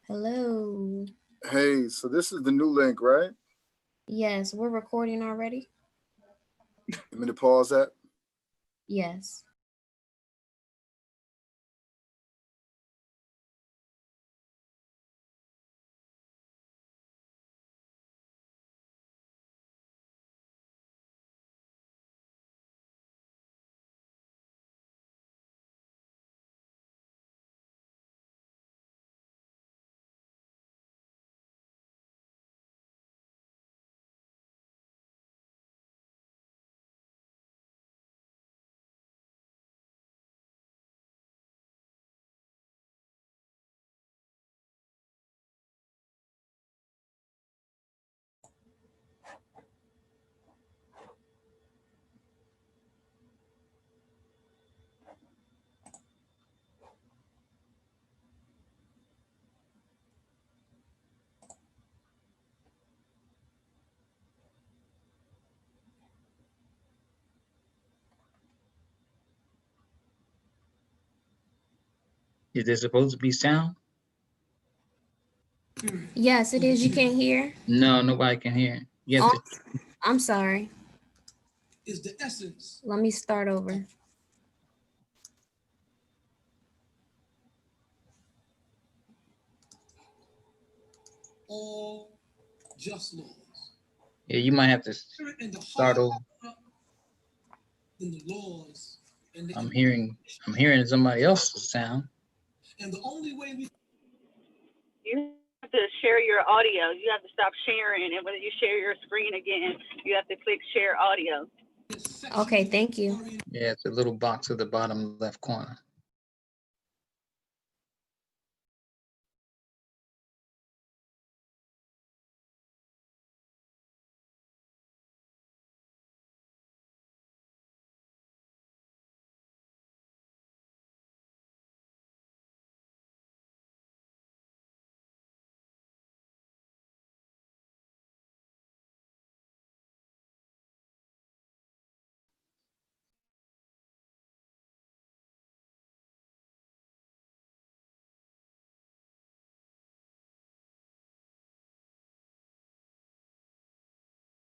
Hello. Hey, so this is the new link, right? Yes, we're recording already. You mean to pause that? Yes. Is there supposed to be sound? Yes, it is. You can't hear? No, nobody can hear. You have Oh, to. I'm sorry. Is the essence. Let me start over. All just laws. Yeah, you might have to And the start heart over. in the laws and the I'm hearing somebody else's sound. and the only way we You have to share your audio. You have to stop sharing, and when you share your screen again, you have to click share audio. Okay, thank you. Yeah, it's a little box at the bottom left corner.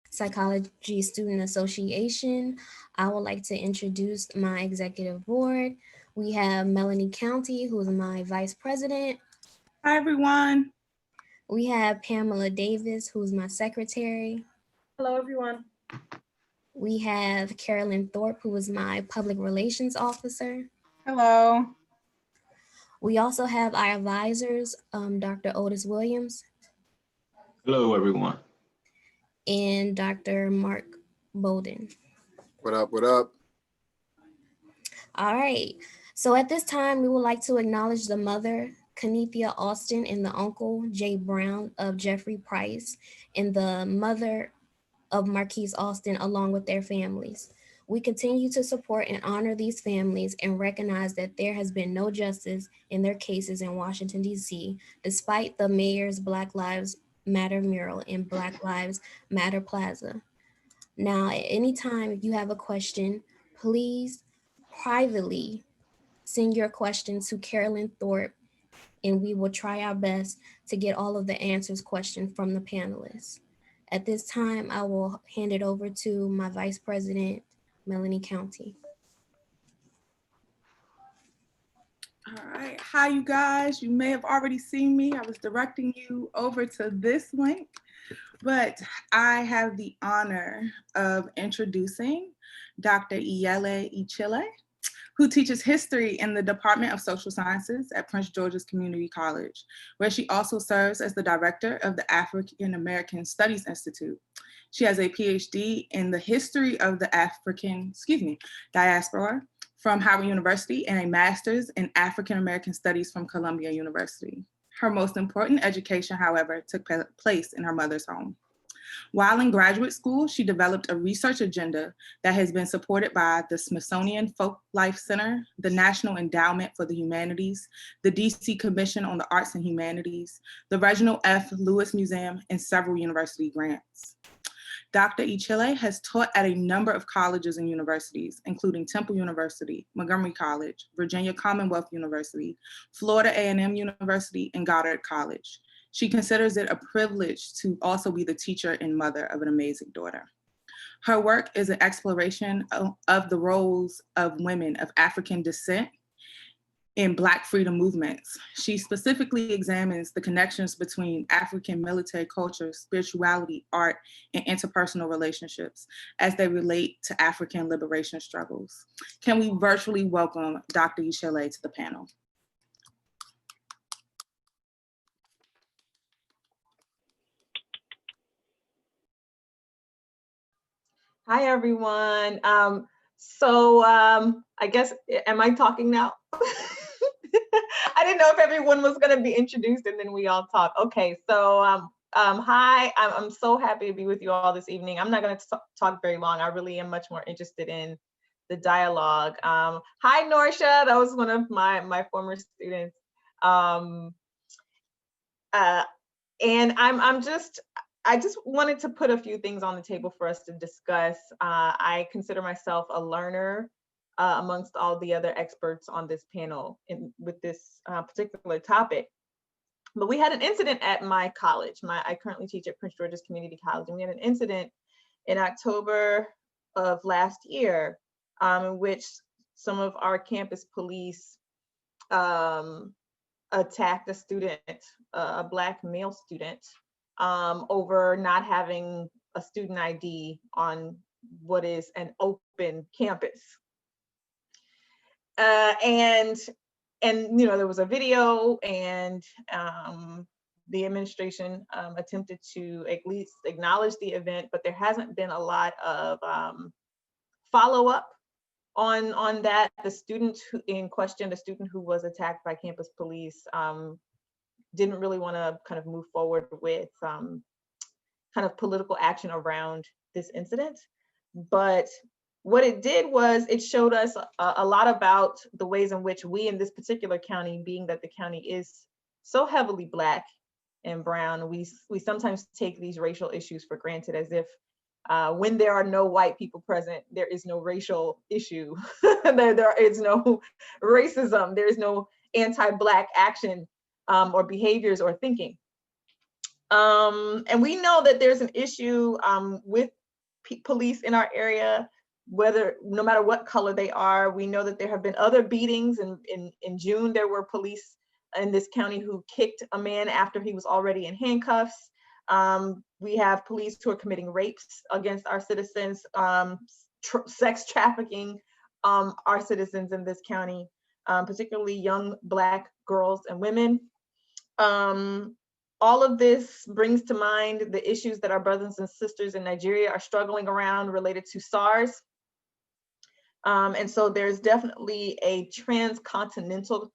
Psychology Student Association. I would like to introduce my executive board. We have Melanie County, who is my vice president. Hi, everyone. We have Pamela Davis, who's my secretary. Hello, everyone. We have Carolyn Thorpe, who is my public relations officer. Hello. We also have our advisors, Dr. Otis Williams. Hello, everyone. And Dr. Mark Bowden. What up? What up? All right. So at this time, we would like to acknowledge the mother, Kenethia Austin, and the uncle, Jay Brown of Jeffrey Price, and the mother of Marquise Austin, along with their families. We continue to support and honor these families and recognize that there has been no justice in their cases in Washington, D.C., despite the mayor's Black Lives Matter mural in Black Lives Matter Plaza. Now, at any time, if you have a question, please privately send your question to Carolyn Thorpe, and we will try our best to get all of the answers questioned from the panelists. At this time, I will hand it over to my Vice President, Melanie County. All right. Hi, you guys. You may have already seen me. I was directing you over to this link, but I have the honor of introducing Dr. Iyelli Ichile, who teaches history in the Department of Social Sciences at Prince George's Community College, where she also serves as the director of the African American Studies Institute. She has a PhD in the history of the diaspora from Howard University and a master's in African American Studies from Columbia University. Her most important education, however, took place in her mother's home. While in graduate school, she developed a research agenda that has been supported by the Smithsonian Folk Life Center, the National Endowment for the Humanities, the DC Commission on the Arts and Humanities, the Reginald F. Lewis Museum, and several university grants. Dr. Ichile has taught at a number of colleges and universities, including Temple University, Montgomery College, Virginia Commonwealth University, Florida A&M University, and Goddard College. She considers it a privilege to also be the teacher and mother of an amazing daughter. Her work is an exploration of the roles of women of African descent in Black freedom movements. She specifically examines the connections between African military culture, spirituality, art, and interpersonal relationships as they relate to African liberation struggles. Can we virtually welcome Dr. Ichile to the panel? Hi, everyone. I guess, am I talking now? I didn't know if everyone was going to be introduced and then we all talk. Okay, so hi, I'm so happy to be with you all this evening. I'm not going to talk very long. I really am much more interested in the dialogue. Hi, Norsha, that was one of my former students. And I just wanted to put a few things on the table for us to discuss. I consider myself a learner amongst all the other experts on this panel with this particular topic. But we had an incident at my college. I currently teach at Prince George's Community College, and we had an incident in October of last year in which some of our campus police attacked a student, a Black male student, over not having a student ID on what is an open campus. And there was a video, and the administration attempted to at least acknowledge the event, but there hasn't been a lot of follow-up on that. The student in question, the student who was attacked by campus police, didn't really want to kind of move forward with kind of political action around this incident. But what it did was it showed us a lot about the ways in which we in this particular county, being that the county is so heavily Black and brown, we sometimes take these racial issues for granted, as if when there are no white people present, there is no racial issue. there is no racism, there is no anti-Black action or behaviors or thinking. And we know that there's an issue with police in our area, no matter what color they are. We know that there have been other beatings. In June, there were police in this county who kicked a man after he was already in handcuffs. We have police who are committing rapes against our citizens, sex trafficking our citizens in this county, particularly young Black girls and women. All of this brings to mind the issues that our brothers and sisters in Nigeria are struggling around related to SARS. And so there's definitely a transcontinental,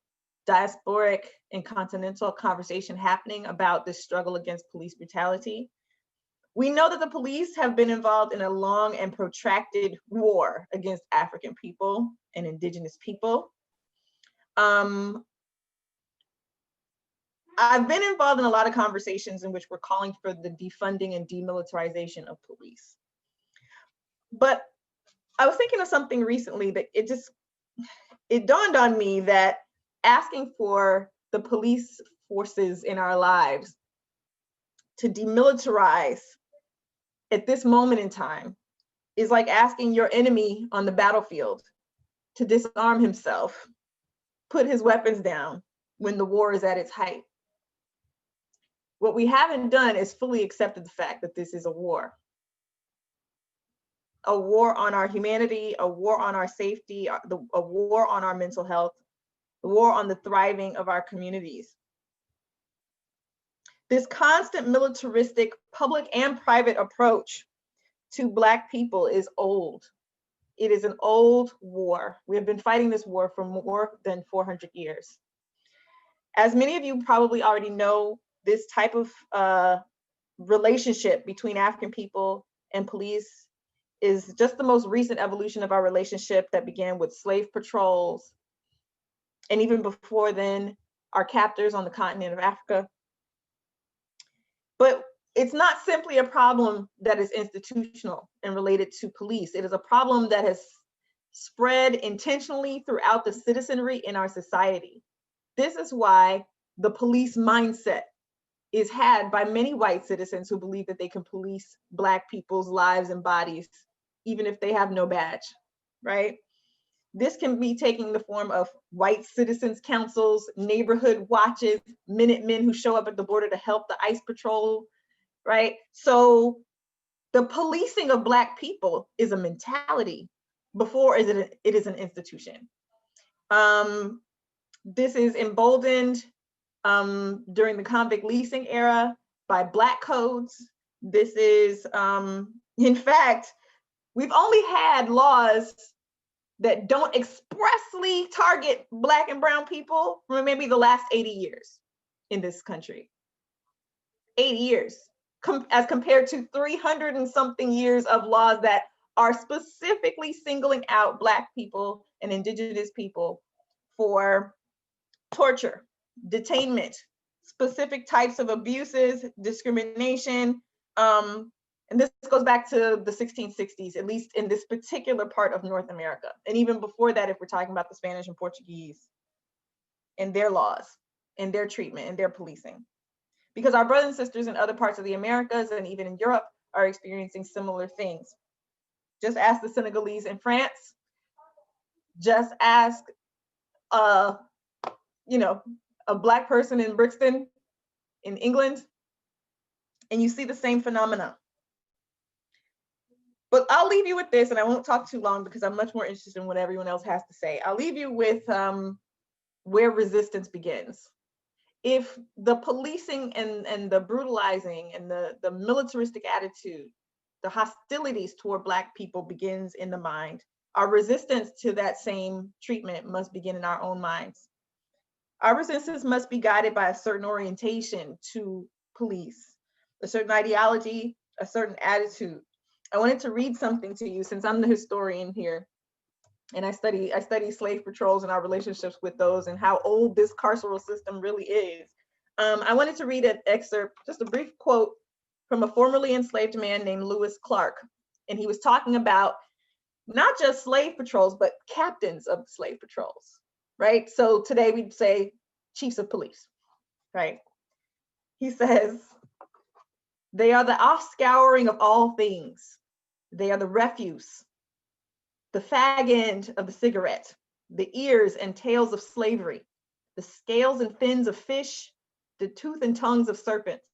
diasporic and continental conversation happening about this struggle against police brutality. We know that the police have been involved in a long and protracted war against African people and Indigenous people. I've been involved in a lot of conversations in which we're calling for the defunding and demilitarization of police. But I was thinking of something recently that it dawned on me that asking for the police forces in our lives to demilitarize at this moment in time is like asking your enemy on the battlefield to disarm himself, put his weapons down when the war is at its height. What we haven't done is fully accepted the fact that this is a war on our humanity, a war on our safety, a war on our mental health, a war on the thriving of our communities. This constant militaristic public and private approach to Black people is old. It is an old war. We have been fighting this war for more than 400 years. As many of you probably already know, this type of relationship between African people and police is just the most recent evolution of our relationship that began with slave patrols. And even before then, our captors on the continent of Africa. But it's not simply a problem that is institutional and related to police. It is a problem that has spread intentionally throughout the citizenry in our society. This is why the police mindset is had by many white citizens who believe that they can police Black people's lives and bodies, even if they have no badge, right? This can be taking the form of white citizens councils, neighborhood watches, Minutemen who show up at the border to help the ICE patrol, right? So the policing of Black people is a mentality before it is an institution. This is emboldened during the convict leasing era by Black codes. This is, in fact, we've only had laws that don't expressly target Black and brown people for maybe the last 80 years in this country. 80 years, as compared to 300 and something years of laws that are specifically singling out Black people and Indigenous people for torture, detainment, specific types of abuses, discrimination. And this goes back to the 1660s, at least in this particular part of North America. And even before that, if we're talking about the Spanish and Portuguese and their laws and their treatment and their policing. Because our brothers and sisters in other parts of the Americas and even in Europe are experiencing similar things. Just ask the Senegalese in France. Just ask, a Black person in Brixton in England, and you see the same phenomena. But I'll leave you with this, and I won't talk too long because I'm much more interested in what everyone else has to say. I'll leave you with where resistance begins. If the policing and the brutalizing and the militaristic attitude, the hostilities toward Black people begins in the mind, our resistance to that same treatment must begin in our own minds. Our resistance must be guided by a certain orientation to police, a certain ideology, a certain attitude. I wanted to read something to you since I'm the historian here, and I study slave patrols and our relationships with those and how old this carceral system really is. I wanted to read an excerpt, just a brief quote from a formerly enslaved man named Lewis Clark. And he was talking about not just slave patrols, but captains of slave patrols, right? So today we'd say chiefs of police, right? He says, they are the offscouring of all things. They are the refuse, the fag end of the cigarette, the ears and tails of slavery, the scales and fins of fish, the tooth and tongues of serpents.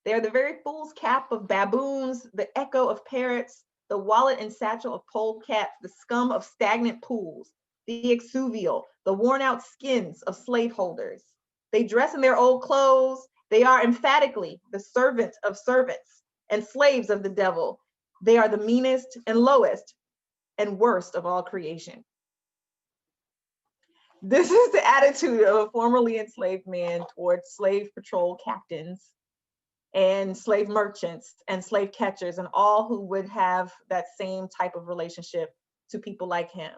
They are the very fool's cap of baboons, the echo of parrots, the wallet and satchel of polecats, the scum of stagnant pools, the exuvial, the worn out skins of slaveholders. They dress in their old clothes. They are emphatically the servant of servants and slaves of the devil. They are the meanest and lowest and worst of all creation. This is the attitude of a formerly enslaved man towards slave patrol captains and slave merchants and slave catchers and all who would have that same type of relationship to people like him.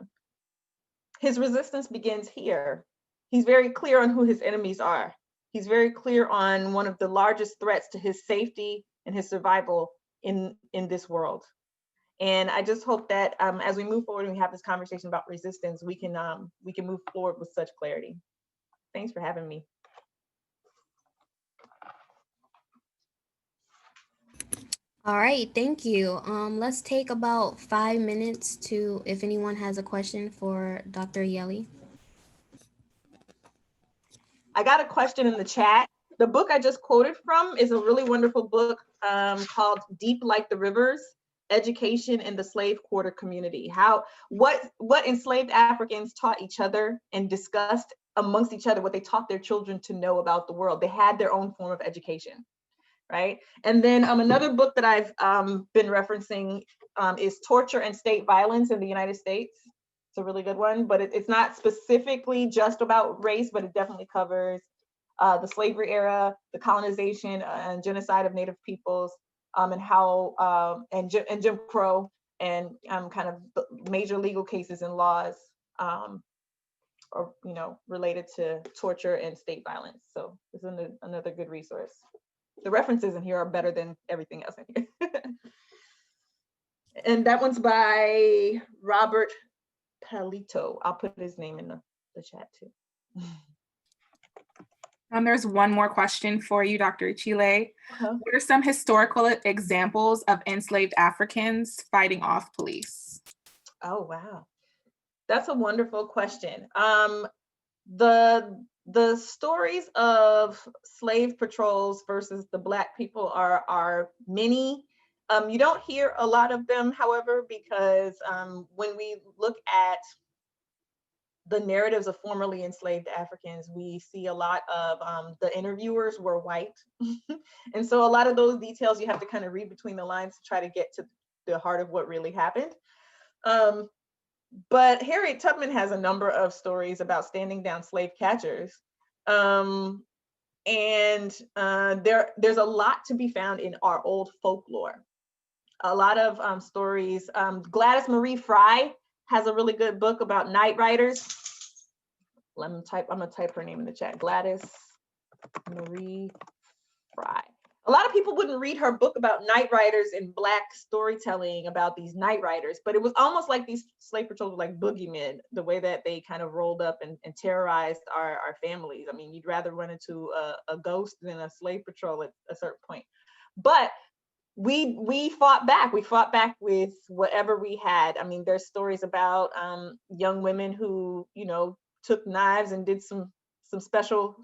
His resistance begins here. He's very clear on who his enemies are. He's very clear on one of the largest threats to his safety and his survival in this world. And I just hope that as we move forward and we have this conversation about resistance, we can move forward with such clarity. Thanks for having me. All right, thank you. Let's take about 5 minutes to, if anyone has a question for Dr. Iyelli. I got a question in the chat. The book I just quoted from is a really wonderful book called Deep Like the Rivers, Education in the Slave Quarter Community. What enslaved Africans taught each other and discussed amongst each other, what they taught their children to know about the world. They had their own form of education, right? And then another book that I've been referencing is Torture and State Violence in the United States. It's a really good one, but it's not specifically just about race, but it definitely covers the slavery era, the colonization and genocide of Native peoples, and how and Jim Crow and kind of major legal cases and laws or related to torture and state violence. So this is another good resource. The references in here are better than everything else in here. And that one's by Robert Palito. I'll put his name in the chat too. And there's one more question for you, Dr. Ichile. Uh-huh. What are some historical examples of enslaved Africans fighting off police? Oh, wow. That's a wonderful question. The stories of slave patrols versus the Black people are many. You don't hear a lot of them, however, because when we look at the narratives of formerly enslaved Africans, we see a lot of the interviewers were white. And so a lot of those details you have to kind of read between the lines to try to get to the heart of what really happened. But Harriet Tubman has a number of stories about standing down slave catchers. And there's a lot to be found in our old folklore. A lot of stories. Gladys Marie Fry has a really good book about night riders. I'm gonna type her name in the chat. Gladys Marie Fry. A lot of people wouldn't read her book about night riders and Black storytelling about these night riders, but it was almost like these slave patrols were like boogeymen, the way that they kind of rolled up and terrorized our families. I mean, you'd rather run into a ghost than a slave patrol at a certain point. But we fought back. We fought back with whatever we had. I mean, there's stories about young women who, you know, took knives and did some special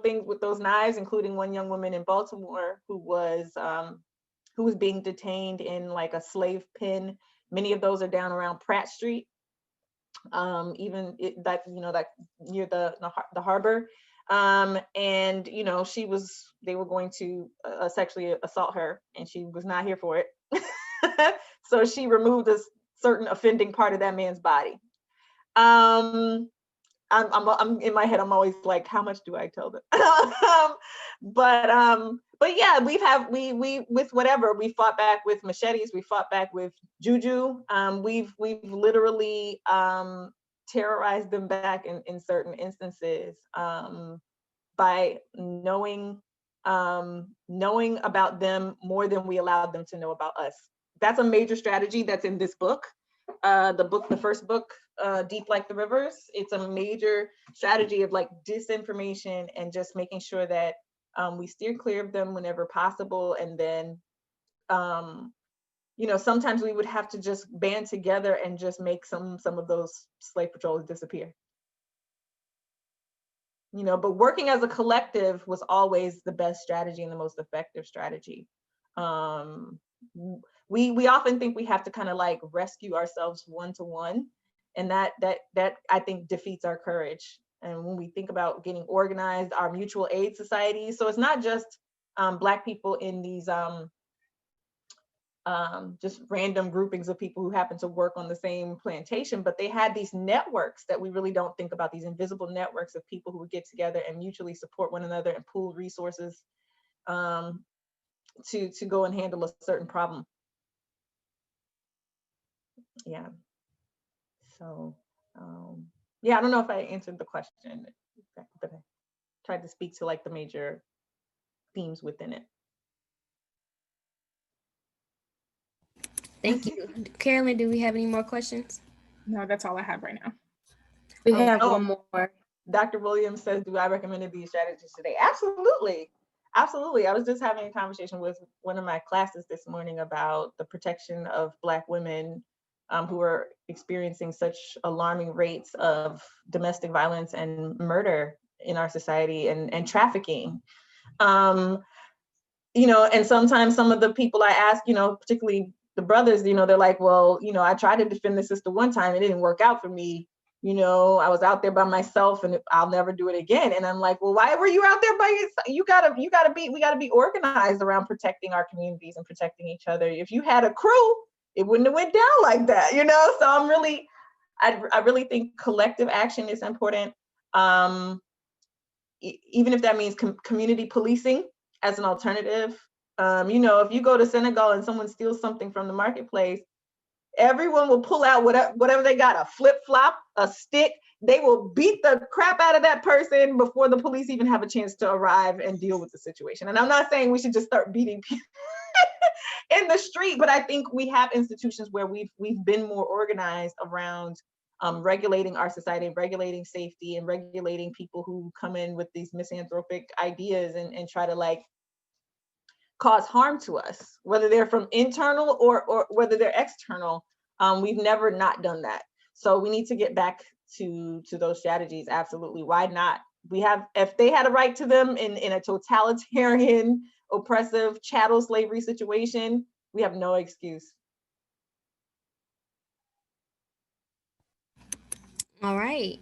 things with those knives, including one young woman in Baltimore who was being detained in like a slave pen. Many of those are down around Pratt Street, even that near the harbor. And you know, they were going to sexually assault her, and she was not here for it. So she removed a certain offending part of that man's body. I'm in my head, I'm always like, how much do I tell them? But yeah, we with whatever, we fought back with machetes, we fought back with juju. We've literally terrorized them back in certain instances by knowing about them more than we allowed them to know about us. That's a major strategy that's in this book. The first book, Deep Like the Rivers, it's a major strategy of like disinformation and just making sure that we steer clear of them whenever possible. And then, you know, sometimes we would have to just band together and just make some of those slave patrols disappear. You know, but working as a collective was always the best strategy and the most effective strategy. We often think we have to kind of like rescue ourselves one-to-one, and that I think defeats our courage. And when we think about getting organized, our mutual aid societies, so it's not just Black people in these just random groupings of people who happen to work on the same plantation, but they had these networks that we really don't think about, these invisible networks of people who would get together and mutually support one another and pool resources to go and handle a certain problem. Yeah. So, yeah, I don't know if I answered the question, but I tried to speak to like the major themes within it. Thank you. Carolyn, do we have any more questions? No, that's all I have right now. We have Oh. one more. Dr. Williams says, do I recommend these strategies today? Absolutely. Absolutely. I was just having a conversation with one of my classes this morning about the protection of Black women who are experiencing such alarming rates of domestic violence and murder in our society, and trafficking. You know, and sometimes some of the people I ask, you know, particularly the brothers, you know, they're like, well, you know, I tried to defend the sister one time, it didn't work out for me. You know, I was out there by myself and I'll never do it again. And I'm like, well, why were you out there by yourself? We gotta be organized around protecting our communities and protecting each other. If you had a crew, it wouldn't have went down like that, you know? So I really think collective action is important. Even if that means community policing as an alternative. You know, if you go to Senegal and someone steals something from the marketplace, everyone will pull out whatever they got, a flip-flop, a stick, they will beat the crap out of that person before the police even have a chance to arrive and deal with the situation. And I'm not saying we should just start beating people in the street, but I think we have institutions where we've been more organized around regulating our society, regulating safety, and regulating people who come in with these misanthropic ideas and try to like cause harm to us, whether they're from internal or whether they're external. We've never not done that. So we need to get back to those strategies. Absolutely. Why not? If they had a right to them in a totalitarian, oppressive chattel slavery situation, we have no excuse. All right.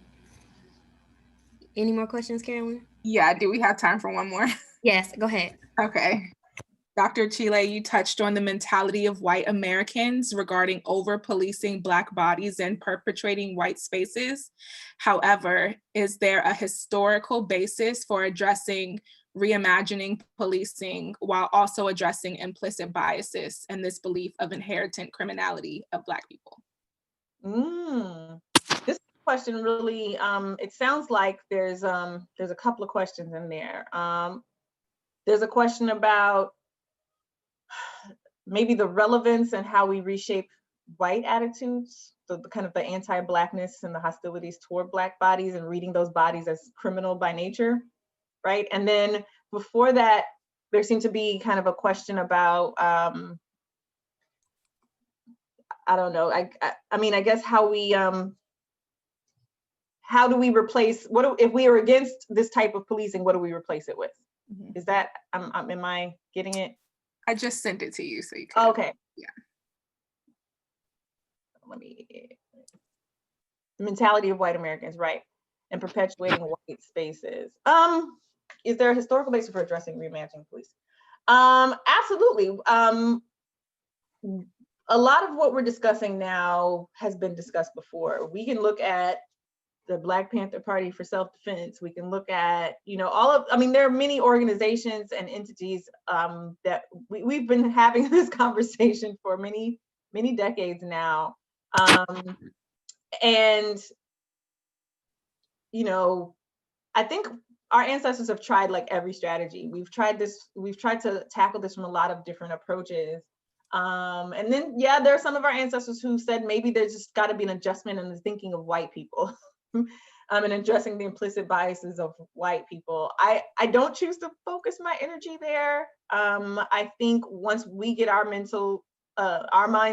Any more questions, Carolyn? Yeah, do we have time for one more? Yes, go ahead. Okay. Dr. Ichile, you touched on the mentality of white Americans regarding over-policing Black bodies and perpetrating white spaces. However, is there a historical basis for addressing reimagining policing while also addressing implicit biases and this belief of inherent criminality of Black people? This question really, it sounds like there's a couple of questions in there. There's a question about maybe the relevance and how we reshape white attitudes, the kind of the anti-Blackness and the hostilities toward Black bodies and reading those bodies as criminal by nature, right? And then before that, there seemed to be kind of a question about, I don't know, I mean, I guess how do we replace, if we are against this type of policing, what do we replace it with? Mm-hmm. Is that, am I getting it? I just sent it to you so you can. Okay. Yeah. The mentality of white Americans, right? And perpetuating white spaces. Is there a historical basis for addressing reimagining police? Absolutely. A lot of what we're discussing now has been discussed before. We can look at the Black Panther Party for self-defense. We can look at, there are many organizations and entities that we've been having this conversation for many, many decades now. And, I think our ancestors have tried like every strategy. We've tried to tackle this from a lot of different approaches. And then, there are some of our ancestors who said maybe there's just got to be an adjustment in the thinking of white people. And addressing the implicit biases of white people. I don't choose to focus my energy there. I think once we get our minds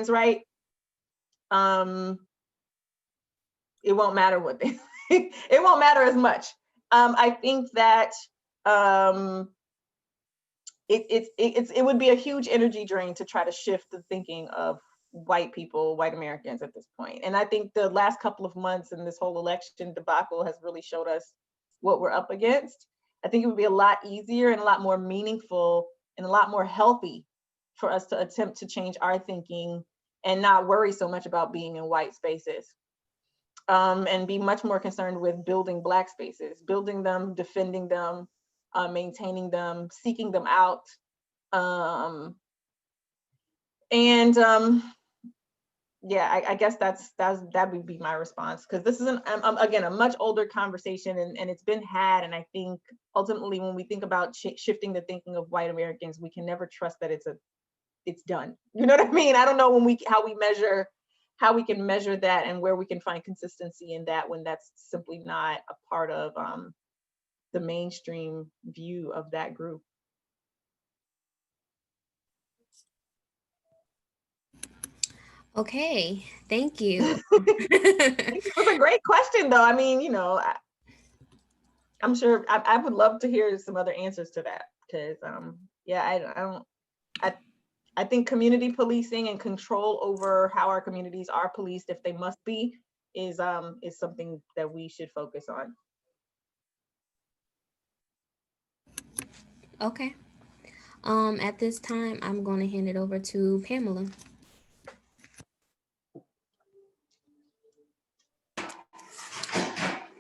right, it won't matter what they think. It won't matter as much. I think that it would be a huge energy drain to try to shift the thinking of white people, white Americans at this point. And I think the last couple of months and this whole election debacle has really showed us what we're up against. I think it would be a lot easier and a lot more meaningful and a lot more healthy for us to attempt to change our thinking and not worry so much about being in white spaces. And be much more concerned with building Black spaces, building them, defending them, maintaining them, seeking them out. I guess that would be my response, because this is again a much older conversation and it's been had, and I think ultimately when we think about shifting the thinking of white Americans, we can never trust that it's done. You know what I mean? I don't know how we can measure that and where we can find consistency in that when that's simply not a part of the mainstream view of that group. Okay, thank you. It was a great question, though. I mean, I'm sure I would love to hear some other answers to that, because I think community policing and control over how our communities are policed, if they must be, is something that we should focus on. Okay. At this time, I'm going to hand it over to Pamela.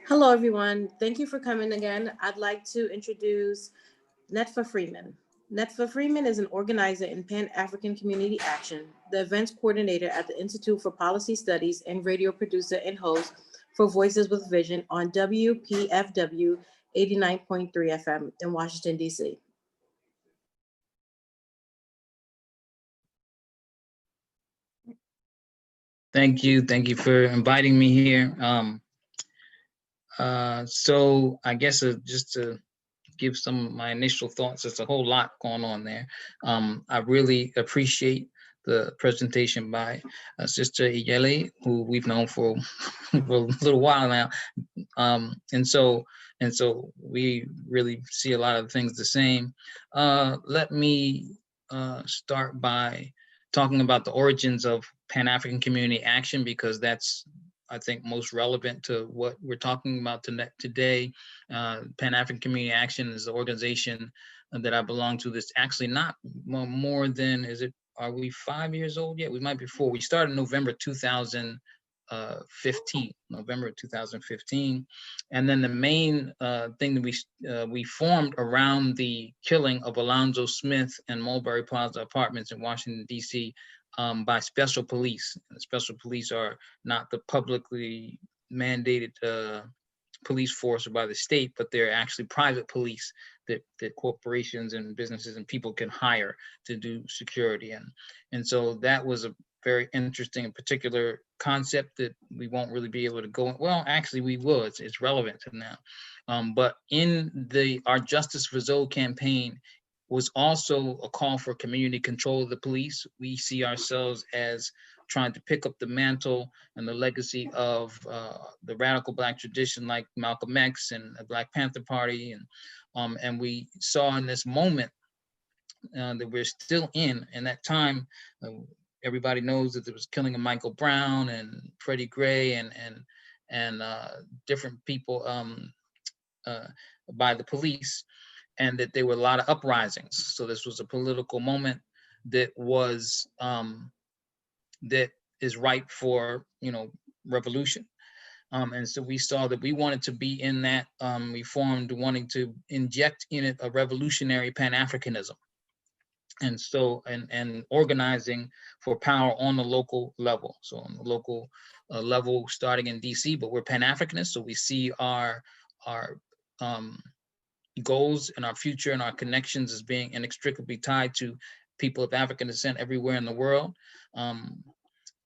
Hello, everyone. Thank you for coming again. I'd like to introduce Netfa Freeman. Netfa Freeman is an organizer in Pan-African Community Action, the events coordinator at the Institute for Policy Studies, and radio producer and host for Voices with Vision on WPFW 89.3 FM in Washington, D.C. Thank you. Thank you for inviting me here. So I guess just to give some of my initial thoughts, there's a whole lot going on there. I really appreciate the presentation by Sister Iyelli, who we've known for, for a little while now. And so we really see a lot of things the same. Let me start by talking about the origins of Pan-African Community Action, because that's, I think, most relevant to what we're talking about today. Pan-African Community Action is the organization that I belong to that's actually not more than, are we 5 years old yet? We might be 4. We started in November 2015, November 2015. And then the main thing that we formed around the killing of Alonzo Smith and Mulberry Plaza Apartments in Washington, D.C. By special police. And the special police are not the publicly mandated police force or by the state, but they're actually private police that corporations and businesses and people can hire to do security. And so that was a very interesting and particular concept that we won't really be able to go in. Well, actually we will, it's relevant to now. But in our Justice for Zoe campaign was also a call for community control of the police. We see ourselves as trying to pick up the mantle and the legacy of the radical Black tradition, like Malcolm X and the Black Panther Party. And we saw in this moment that we're still in that time, everybody knows that there was killing of Michael Brown and Freddie Gray and different people by the police, and that there were a lot of uprisings. So this was a political moment that was that is ripe for, revolution. And so we saw that we wanted to be in that. We formed wanting to inject in it a revolutionary Pan-Africanism. And so, and organizing for power on the local level. So on the local level, starting in DC, but we're Pan-Africanists. So we see our goals and our future and our connections as being inextricably tied to people of African descent everywhere in the world.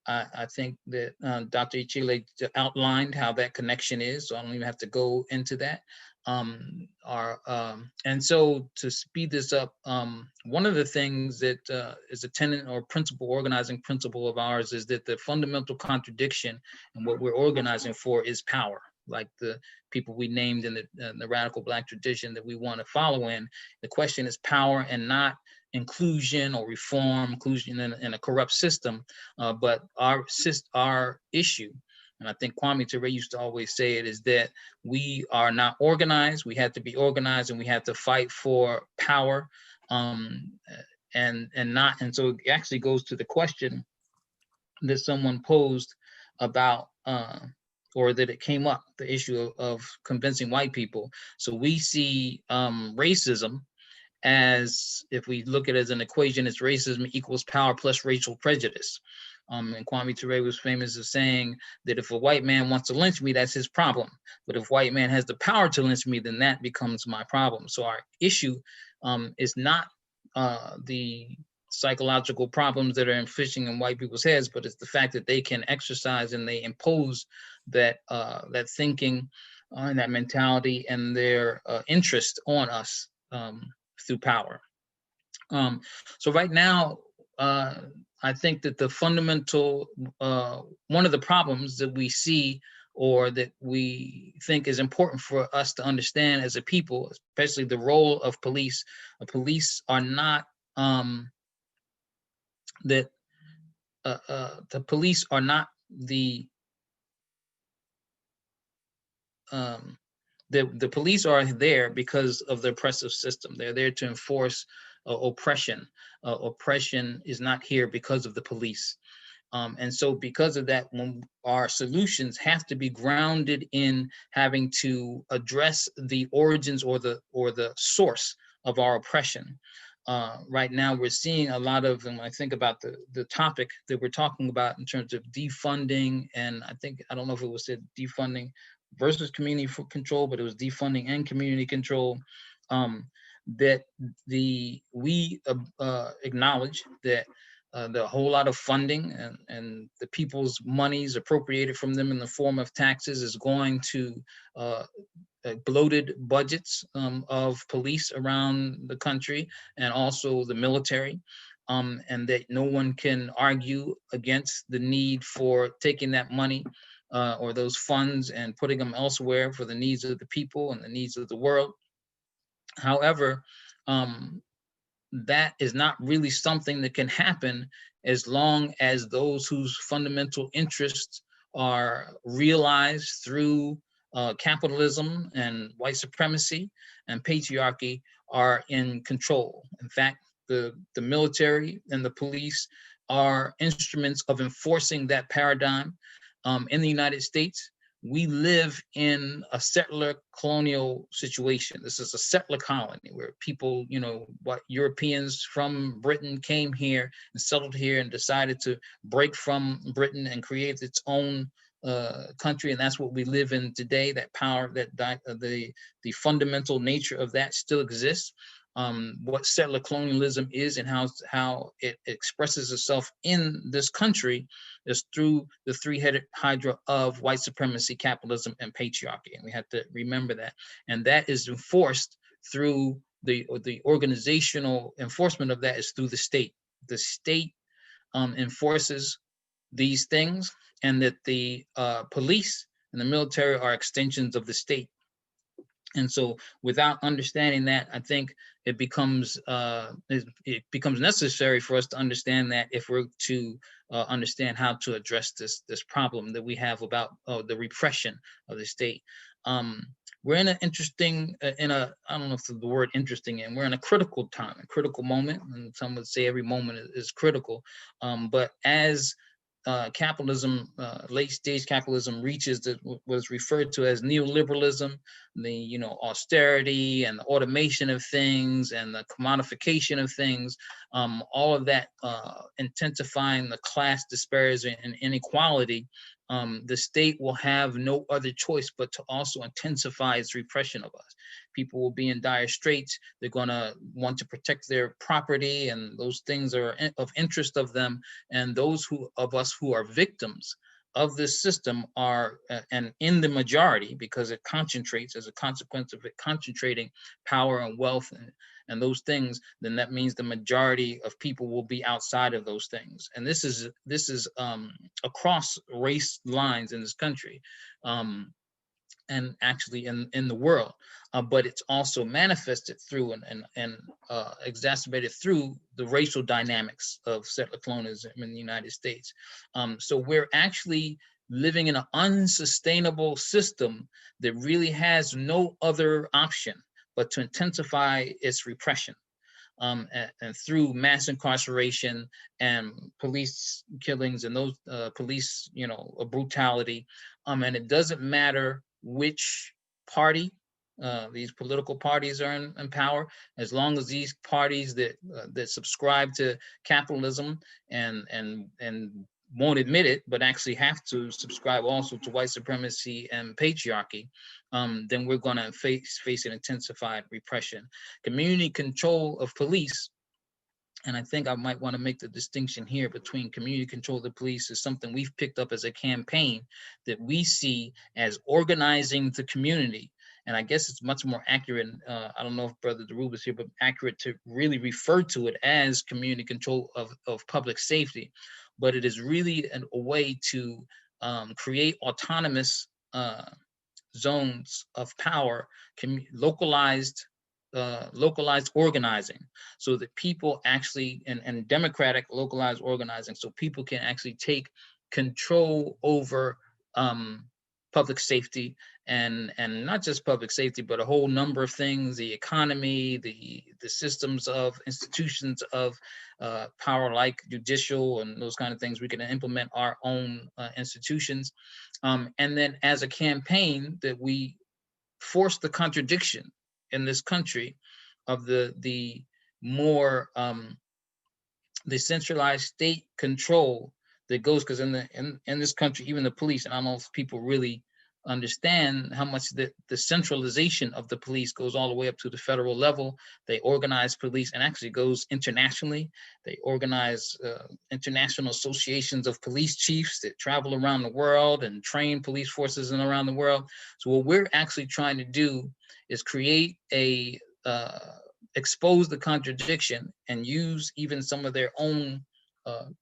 I think that Dr. Ichile outlined how that connection is, so I don't even have to go into that. And so to speed this up, one of the things that is a tenet or principle, organizing principle of ours, is that the fundamental contradiction in what we're organizing for is power. Like the people we named in the radical Black tradition that we want to follow in, the question is power and not inclusion or reform, inclusion in a corrupt system, but our issue, and I think Kwame Ture used to always say it, is that we are not organized. We have to be organized, and we have to fight for power, and so it actually goes to the question that someone posed about, or that it came up, the issue of convincing white people. So we see racism as, if we look at it as an equation, it's racism equals power plus racial prejudice. And Kwame Ture was famous as saying that if a white man wants to lynch me, that's his problem. But if a white man has the power to lynch me, then that becomes my problem. So our issue is not the psychological problems that are infishing in white people's heads, but it's the fact that they can exercise and they impose that thinking and that mentality and their interest on us through power. So right now, I think that the fundamental, one of the problems that we see, or that we think is important for us to understand as a people, especially the role of police. Police are not, the police are not the police are there because of the oppressive system. They're there to enforce oppression. Oppression is not here because of the police. And so because of that, when our solutions have to be grounded in having to address the origins or the source of our oppression. Right now, we're seeing a lot of, and when I think about the topic that we're talking about in terms of defunding, and I don't know if it was said defunding versus community control, but it was defunding and community control. That we acknowledge that the whole lot of funding and the people's monies appropriated from them in the form of taxes is going to bloated budgets of police around the country and also the military, and that no one can argue against the need for taking that money or those funds and putting them elsewhere for the needs of the people and the needs of the world. However, that is not really something that can happen as long as those whose fundamental interests are realized through capitalism and white supremacy and patriarchy are in control. In fact, the military and the police are instruments of enforcing that paradigm. In the United States, we live in a settler colonial situation. This is a settler colony where people, what Europeans from Britain came here and settled here and decided to break from Britain and create its own country. And that's what we live in today. That power, the fundamental nature of that still exists. What settler colonialism is and how it expresses itself in this country is through the three-headed hydra of white supremacy, capitalism, and patriarchy. And we have to remember that. And that is enforced through the organizational enforcement of that is through the state. The state enforces these things, and that the police and the military are extensions of the state. And so without understanding that, I think it becomes necessary for us to understand that if we're to understand how to address this problem that we have about the repression of the state. We're in an interesting, I don't know if the word interesting, and we're in a critical time, a critical moment, and some would say every moment is critical. But as capitalism, late stage capitalism reaches was referred to as neoliberalism, the austerity and the automation of things and the commodification of things, all of that intensifying the class disparity and inequality. The state will have no other choice but to also intensify its repression of us. People will be in dire straits. They're going to want to protect their property, and those things are of interest of them. And those of us who are victims of this system are, and in the majority, because it concentrates as a consequence of it concentrating power and wealth and those things, then that means the majority of people will be outside of those things. And this is across race lines in this country, and actually in the world, but it's also manifested through and exacerbated through the racial dynamics of settler colonialism in the United States. So we're actually living in an unsustainable system that really has no other option but to intensify its repression. And through mass incarceration and police killings and those police, brutality. And it doesn't matter which party these political parties are in power, as long as these parties that subscribe to capitalism and won't admit it, but actually have to subscribe also to white supremacy and patriarchy, then we're going to face an intensified repression. Community control of police, and I think I might want to make the distinction here between community control of the police is something we've picked up as a campaign that we see as organizing the community. And I guess it's much more accurate, I don't know if Brother Dhoruba is here, but accurate to really refer to it as community control of public safety. But it is really a way to create autonomous zones of power, localized organizing, so that people actually, and democratic localized organizing, so people can actually take control over public safety, and not just public safety, but a whole number of things: the economy, the systems of institutions of power, like judicial and those kind of things. We can implement our own institutions, and then as a campaign that we force the contradiction in this country of the more the centralized state control that goes, because in this country, even the police, and I don't know if people really understand how much the centralization of the police goes all the way up to the federal level. They organize police, and actually goes internationally. They organize international associations of police chiefs that travel around the world and train police forces and around the world. So what we're actually trying to do is create a expose the contradiction and use even some of their own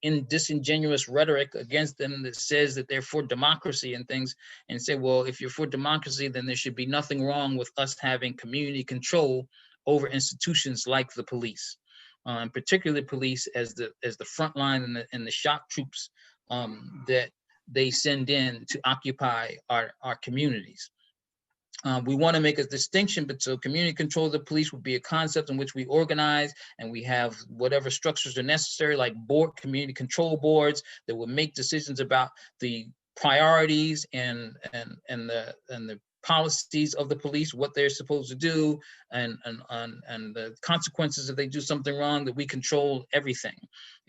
in disingenuous rhetoric against them that says that they're for democracy and things, and say, well, if you're for democracy, then there should be nothing wrong with us having community control over institutions like the police, and particularly police as the front line and the shock troops that they send in to occupy our communities. We want to make a distinction, but so community control of the police would be a concept in which we organize and we have whatever structures are necessary, like community control boards that will make decisions about the priorities and the policies of the police, what they're supposed to do, and the consequences if they do something wrong, that we control everything.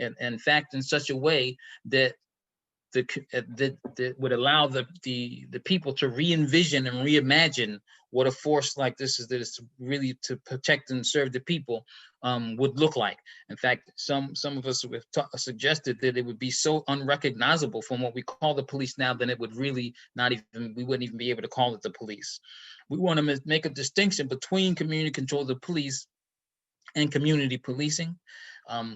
And in fact, in such a way that that would allow the people to re-envision and reimagine what a force like this is, that is really to protect and serve the people, would look like. In fact, some of us have suggested that it would be so unrecognizable from what we call the police now, then it would really we wouldn't even be able to call it the police. We want to make a distinction between community control of the police and community policing.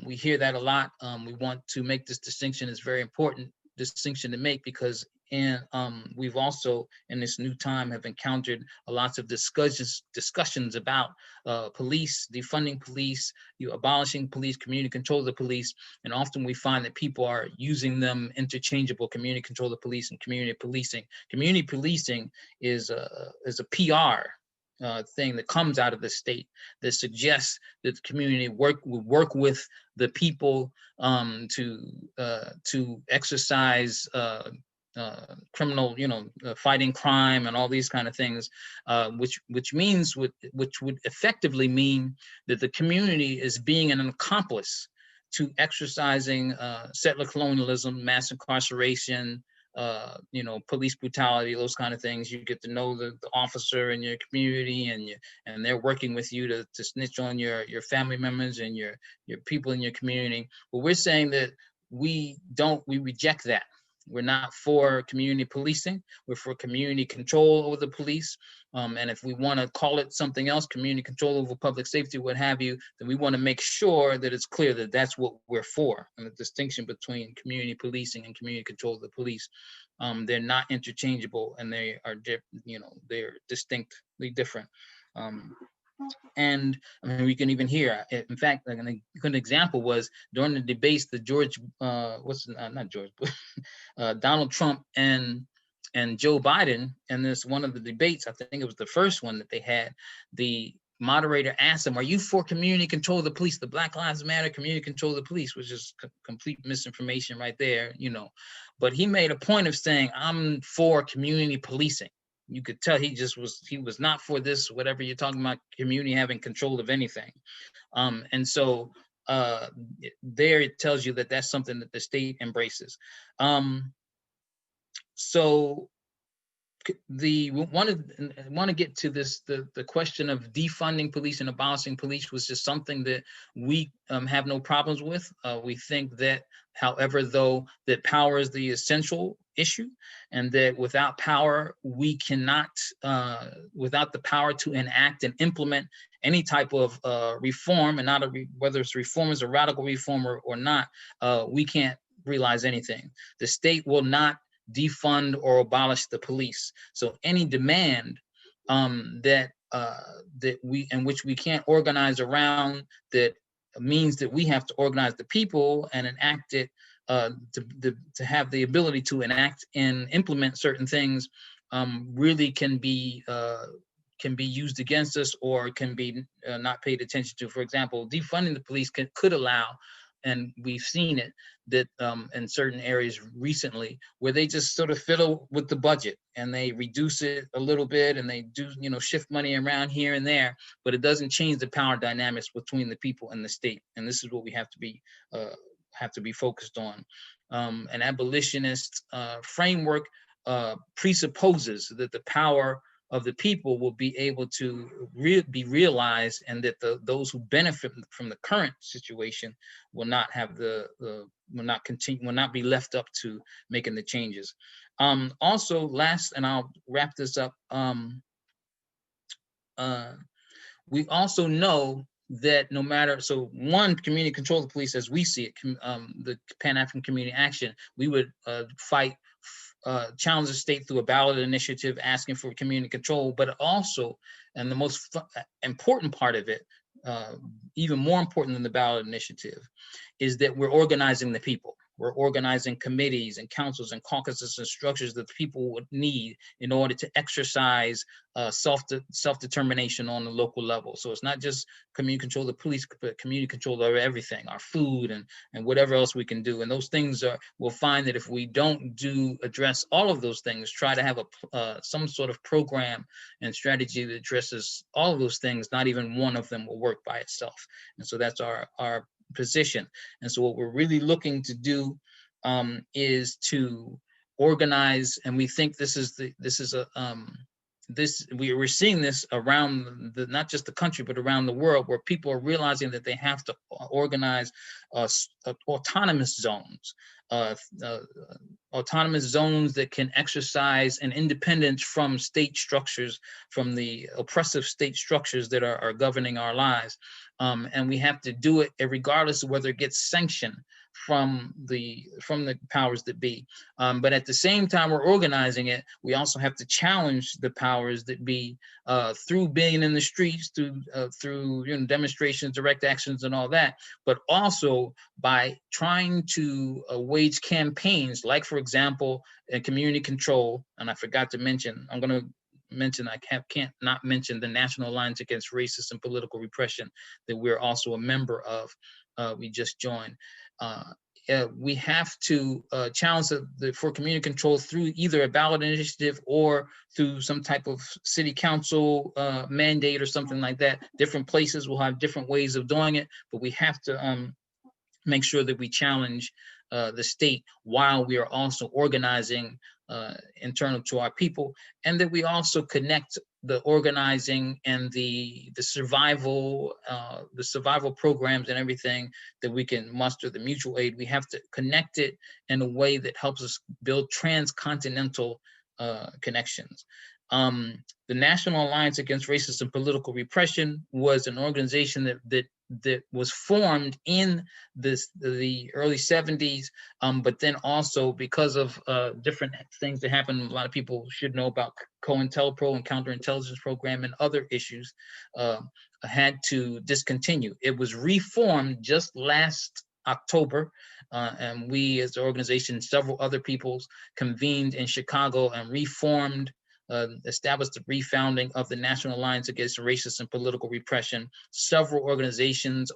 We hear that a lot. We want to make this distinction. It's very important distinction to make, because we've also in this new time have encountered lots of discussions about police, defunding police, abolishing police, community control of the police, and often we find that people are using them interchangeable: community control of the police and community policing. Community policing is a PR thing that comes out of the state that suggests that the community will work with the people to exercise criminal, fighting crime and all these kind of things, which would effectively mean that the community is being an accomplice to exercising settler colonialism, mass incarceration, police brutality, those kind of things. You get to know the officer in your community, and they're working with you to snitch on your family members and your people in your community. But we're saying that we reject that. We're not for community policing. We're for community control over the police. And if we want to call it something else, community control over public safety, what have you, then we want to make sure that it's clear that that's what we're for. And the distinction between community policing and community control of the police, they're not interchangeable, and they are, they're distinctly different. And I mean, we can even hear, in fact, like a good example was during the debates, the Donald Trump and Joe Biden, and this one of the debates, I think it was the first one that they had, the moderator asked him, are you for community control of the police, the Black Lives Matter community control of the police, which is complete misinformation right there, but he made a point of saying, I'm for community policing. You could tell he was not for this, whatever you're talking about, community having control of anything. And so there it tells you that that's something that the state embraces. So we want to get to this, the question of defunding police and abolishing police was just something that we have no problems with. We think that, however, though, that power is the essential issue, and that without power, we cannot, without the power to enact and implement any type of reform, and not whether it's reform is a radical reform or not, we can't realize anything. The state will not defund or abolish the police. So any demand that in which we can't organize around, that means that we have to organize the people and enact it, to have the ability to enact and implement certain things, really can be used against us, or can be not paid attention to. For example, defunding the police could allow and we've seen it, that in certain areas recently, where they just sort of fiddle with the budget and they reduce it a little bit and they do, shift money around here and there, but it doesn't change the power dynamics between the people and the state. And this is what we have to be focused on. An abolitionist framework presupposes that the power of the people will be able to be realized, and that those who benefit from the current situation will not have will not be left up to making the changes. Also, last, and I'll wrap this up. We also know that no matter, so one, community control of the police, as we see it, the Pan-African Community Action, we would fight, challenge the state through a ballot initiative asking for community control, but also, and the most important part of it, even more important than the ballot initiative, is that we're organizing the people. We're organizing committees and councils and caucuses and structures that the people would need in order to exercise self-determination on the local level. So it's not just community control of the police, but community control over everything, our food and whatever else we can do. And those things we'll find that if we don't address all of those things, try to have some sort of program and strategy that addresses all of those things, not even one of them will work by itself. And so that's our position. And so what we're really looking to do is to organize, and we think we're seeing this around not just the country, but around the world, where people are realizing that they have to organize autonomous zones, autonomous zones that can exercise an independence from state structures, from the oppressive state structures that are governing our lives. And we have to do it regardless of whether it gets sanctioned from the powers that be. But at the same time we're organizing it, we also have to challenge the powers that be through being in the streets, through demonstrations, direct actions, and all that, but also by trying to wage campaigns, like, for example, community control. And I forgot to mention, I'm going to mention, I can't not mention the National Alliance Against Racist and Political Repression that we're also a member of. We just joined. We have to challenge for community control through either a ballot initiative or through some type of city council mandate or something like that. Different places will have different ways of doing it, but we have to make sure that we challenge the state while we are also organizing internal to our people, and that we also connect the organizing and the survival programs and everything that we can muster, the mutual aid. We have to connect it in a way that helps us build transcontinental connections. The National Alliance Against Racist and Political Repression was an organization that was formed in the early 70s, but then also because of different things that happened, a lot of people should know about COINTELPRO and counterintelligence program and other issues, had to discontinue. It was reformed just last October, and we as the organization, several other peoples, convened in Chicago and reformed, established the refounding of the National Alliance Against Racist and Political Repression. Several organizations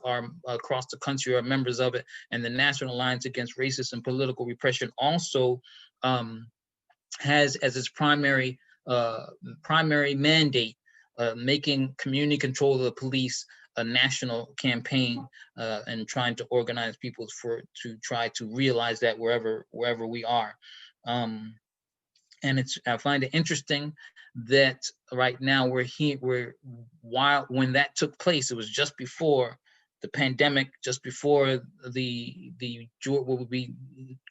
across the country are members of it, and the National Alliance Against Racist and Political Repression also has as its primary mandate making community control of the police a national campaign, and trying to organize people to try to realize that wherever we are. And I find it interesting that right now when that took place, it was just before the pandemic, just before what would be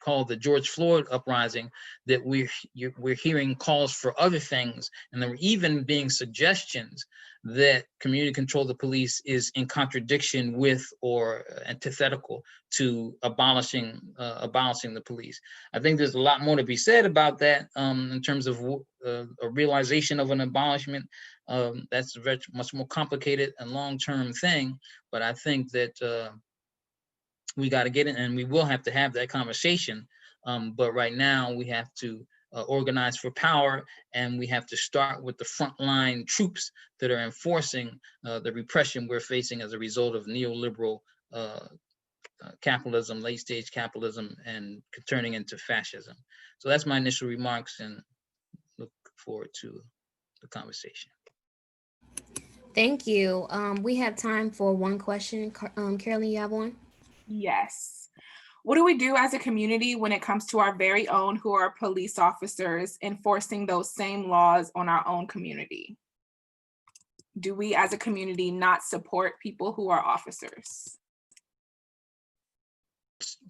called the George Floyd uprising, that we're hearing calls for other things, and there were even being suggestions that community control of the police is in contradiction with or antithetical to abolishing the police. I think there's a lot more to be said about that in terms of a realization of an abolishment. That's a very much more complicated and long-term thing, but I think that we got to get it, and we will have to have that conversation. But right now we have to organize for power, and we have to start with the frontline troops that are enforcing the repression we're facing as a result of neoliberal capitalism, late stage capitalism, and turning into fascism. So that's my initial remarks, and look forward to the conversation. Thank you. We have time for one question. Carolyn, you have one? Yes. What do we do as a community when it comes to our very own who are police officers enforcing those same laws on our own community? Do we as a community not support people who are officers?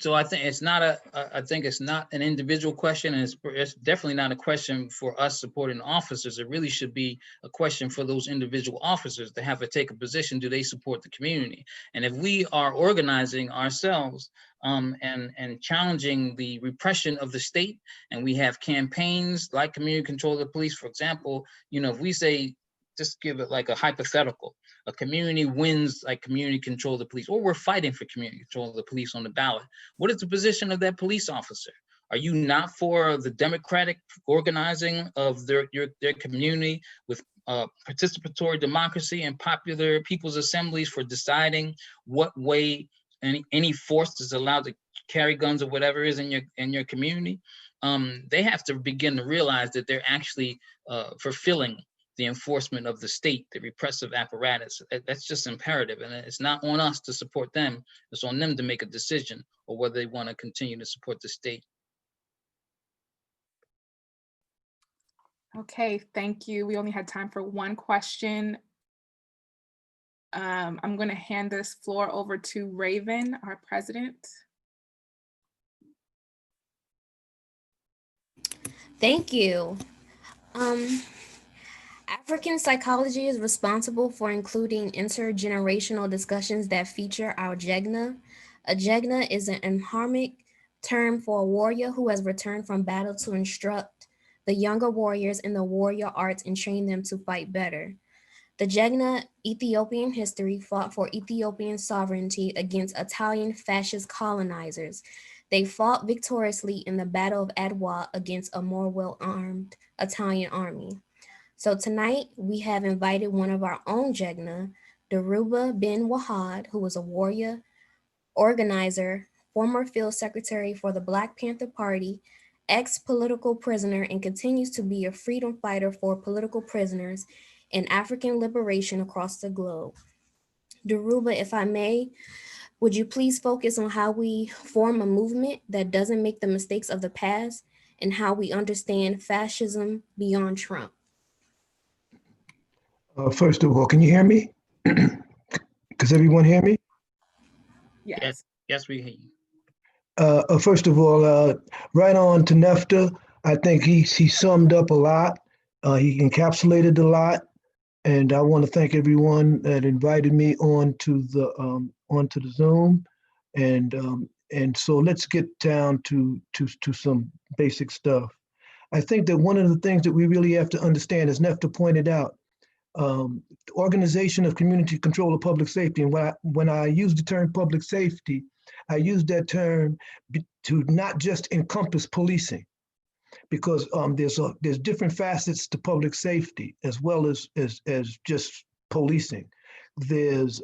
So I think it's not an individual question, and it's definitely not a question for us supporting officers. It really should be a question for those individual officers to have to take a position. Do they support the community? And if we are organizing ourselves and challenging the repression of the state, and we have campaigns like community control of the police, for example, if we say, just give it like a hypothetical, a community wins like community control of the police, or we're fighting for community control of the police on the ballot. What is the position of that police officer? Are you not for the democratic organizing of their community with participatory democracy and popular people's assemblies for deciding what way any force is allowed to carry guns or whatever is in your community? They have to begin to realize that they're actually fulfilling the enforcement of the state, the repressive apparatus. That's just imperative. And it's not on us to support them. It's on them to make a decision or whether they want to continue to support the state. Okay, thank you. We only had time for one question. I'm going to hand this floor over to Raven, our president. Thank you. African psychology is responsible for including intergenerational discussions that feature our Jegna. A Jegna is an Amharic term for a warrior who has returned from battle to instruct the younger warriors in the warrior arts and train them to fight better. The Jegna Ethiopian history fought for Ethiopian sovereignty against Italian fascist colonizers. They fought victoriously in the Battle of Adwa against a more well-armed Italian army. So tonight we have invited one of our own Jegna, Dhoruba bin-Wahad, who was a warrior, organizer, former field secretary for the Black Panther Party, ex-political prisoner, and continues to be a freedom fighter for political prisoners and African liberation across the globe. Dhoruba, if I may, would you please focus on how we form a movement that doesn't make the mistakes of the past and how we understand fascism beyond Trump? First of all, can you hear me? Does everyone hear me? Yes. Yes, we hear you. First of all, right on to Nefta. I think he summed up a lot. He encapsulated a lot, and I want to thank everyone that invited me onto the Zoom, and so let's get down to some basic stuff. I think that one of the things that we really have to understand, as Nefta pointed out, the organization of community control of public safety. And when I use the term public safety, I use that term to not just encompass policing, because there's different facets to public safety as well as just policing. There's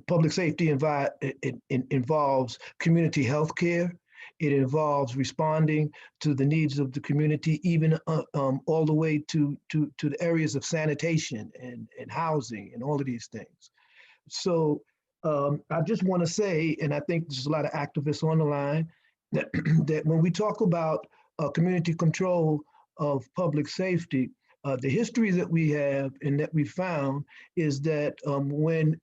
public safety involves community health care. It involves responding to the needs of the community, even all the way to the areas of sanitation and housing and all of these things. So I just want to say, and I think there's a lot of activists on the line, that, that when we talk about community control of public safety, the history that we have and that we found is that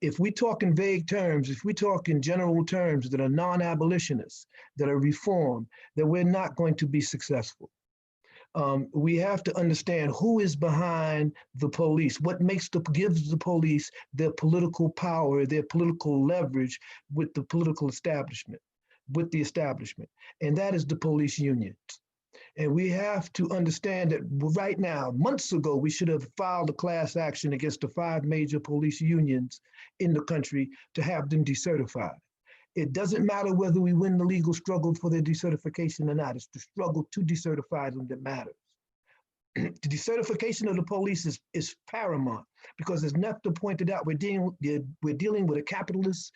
if we talk in vague terms, if we talk in general terms that are non-abolitionists, that are reformed, that we're not going to be successful. We have to understand who is behind the police, what gives the police their political power, their political leverage with the political establishment, with the establishment, and that is the police unions. And we have to understand that right now, months ago, we should have filed a class action against the 5 major police unions in the country to have them decertified. It doesn't matter whether we win the legal struggle for their decertification or not. It's the struggle to decertify them that matters. The decertification of the police is paramount because, as Nefta pointed out, we're dealing with a capitalist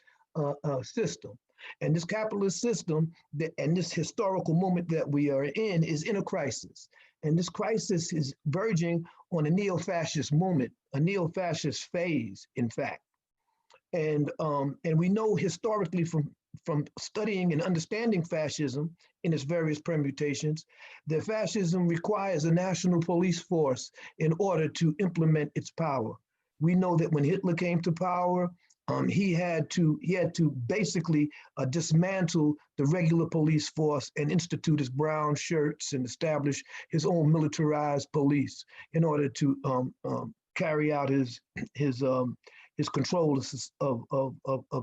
system. And this capitalist system and this historical moment that we are in a crisis. And this crisis is verging on a neo-fascist moment, a neo-fascist phase, in fact. And we know historically from studying and understanding fascism in its various permutations, that fascism requires a national police force in order to implement its power. We know that when Hitler came to power, he had to basically dismantle the regular police force and institute his brown shirts and establish his own militarized police in order to carry out his control of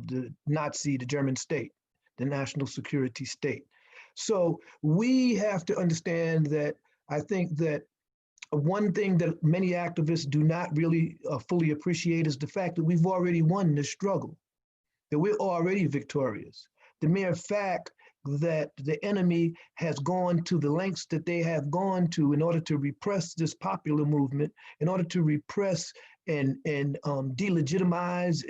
the the German state, the national security state. So we have to understand that I think that one thing that many activists do not really fully appreciate is the fact that we've already won this struggle, that we're already victorious. The mere fact that the enemy has gone to the lengths that they have gone to in order to repress this popular movement, in order to repress and delegitimize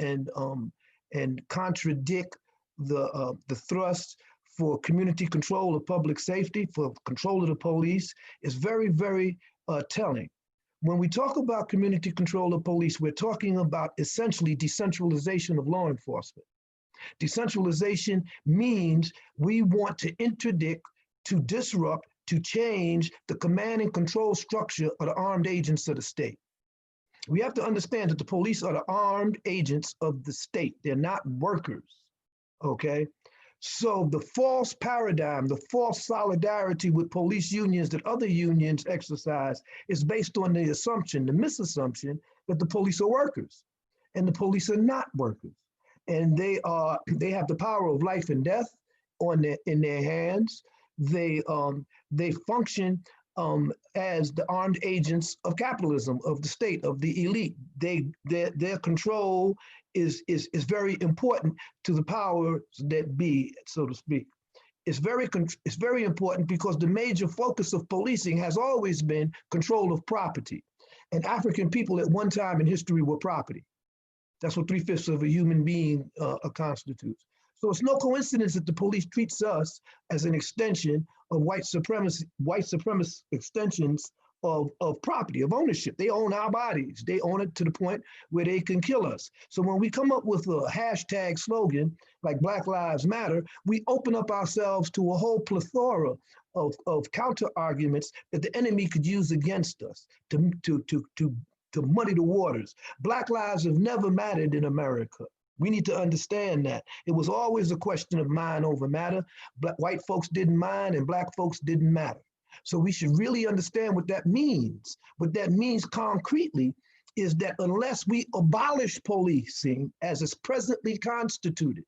and contradict the thrust for community control of public safety, for control of the police, is very, very telling. When we talk about community control of police, we're talking about essentially decentralization of law enforcement. Decentralization means we want to interdict, to disrupt, to change the command and control structure of the armed agents of the state. We have to understand that the police are the armed agents of the state. They're not workers, okay? So the false paradigm, the false solidarity with police unions that other unions exercise is based on the assumption, the misassumption, that the police are workers, and the police are not workers. And they have the power of life and death in their hands. They function as the armed agents of capitalism, of the state, of the elite. Their control is very important to the powers that be, so to speak. It's very important because the major focus of policing has always been control of property. And African people at one time in history were property. That's what 3/5 of a human being constitutes. So it's no coincidence that the police treats us as an extension of white supremacist extensions of property, of ownership. They own our bodies. They own it to the point where they can kill us. So when we come up with a hashtag slogan like Black Lives Matter, we open up ourselves to a whole plethora of counter arguments that the enemy could use against us to muddy the waters. Black lives have never mattered in America. We need to understand that. It was always a question of mind over matter. White folks didn't mind and black folks didn't matter. So we should really understand what that means. What that means concretely is that unless we abolish policing as it's presently constituted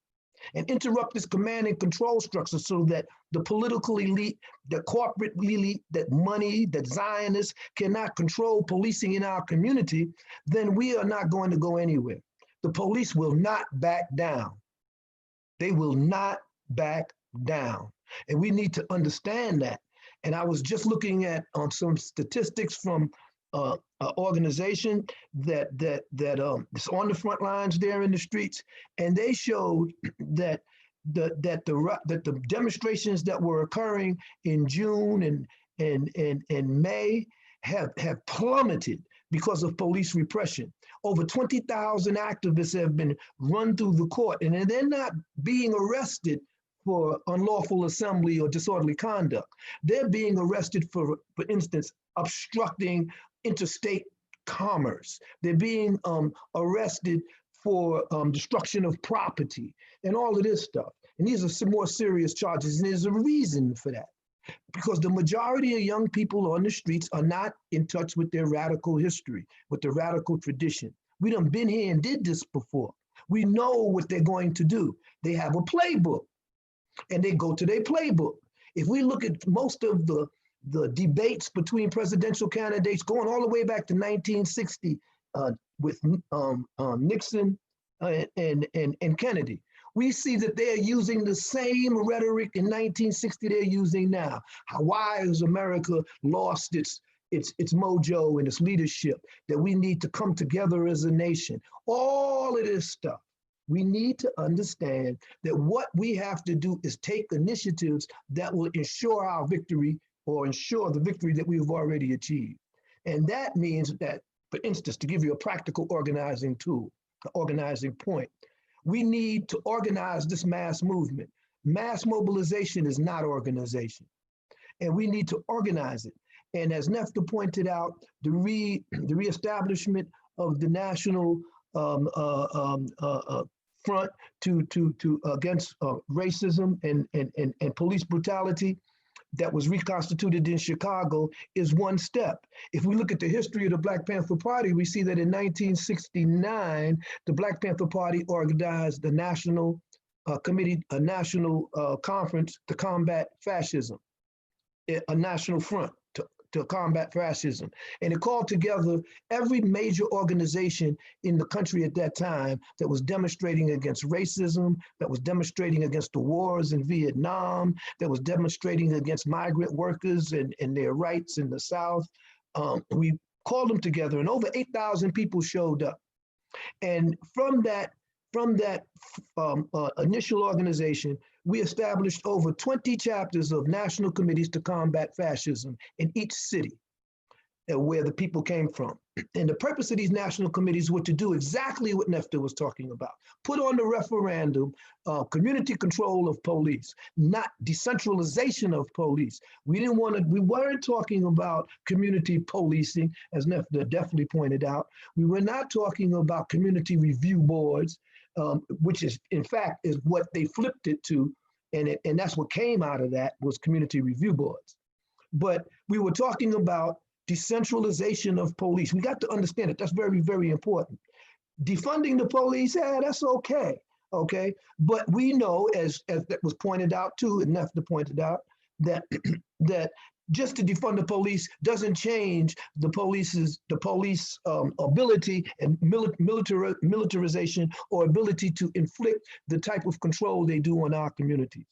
and interrupt this command and control structure so that the political elite, the corporate elite, that money, that Zionists cannot control policing in our community, then we are not going to go anywhere. The police will not back down. They will not back down. And we need to understand that. And I was just looking at some statistics from an organization that is on the front lines there in the streets, and they showed that the demonstrations that were occurring in June and May have plummeted because of police repression. Over 20,000 activists have been run through the court, and they're not being arrested for unlawful assembly or disorderly conduct. They're being arrested for instance, obstructing interstate commerce. They're being arrested for destruction of property and all of this stuff. And these are some more serious charges, and there's a reason for that. Because the majority of young people on the streets are not in touch with their radical history, with the radical tradition. We done been here and did this before. We know what they're going to do. They have a playbook, and they go to their playbook. If we look at most of the debates between presidential candidates going all the way back to 1960 with Nixon and Kennedy, we see that they're using the same rhetoric in 1960 they're using now. Why has America lost its mojo and its leadership, that we need to come together as a nation? All of this stuff. We need to understand that what we have to do is take initiatives that will ensure our victory or ensure the victory that we've already achieved. And that means that, for instance, to give you a practical organizing tool, an organizing point, we need to organize this mass movement. Mass mobilization is not organization, and we need to organize it. And as Netfa pointed out, the reestablishment of the national front to against racism and police brutality that was reconstituted in Chicago is one step. If we look at the history of the Black Panther Party, we see that in 1969, the Black Panther Party organized a national committee, a national conference to combat fascism, a national front to combat fascism. And it called together every major organization in the country at that time that was demonstrating against racism, that was demonstrating against the wars in Vietnam, that was demonstrating against migrant workers and their rights in the South. We called them together and over 8,000 people showed up. And from that initial organization, we established over 20 chapters of national committees to combat fascism in each city where the people came from. And the purpose of these national committees were to do exactly what Netfa was talking about. Put on the referendum, community control of police, not decentralization of police. We weren't talking about community policing, as Netfa definitely pointed out. We were not talking about community review boards, which is, in fact, is what they flipped it to. And that's what came out of that was community review boards. But we were talking about decentralization of police. We got to understand it. That's very, very important. Defunding the police, that's okay. But we know, as that was pointed out too, and Netfa pointed out, that that just to defund the police doesn't change the police ability and militarization or ability to inflict the type of control they do on our communities.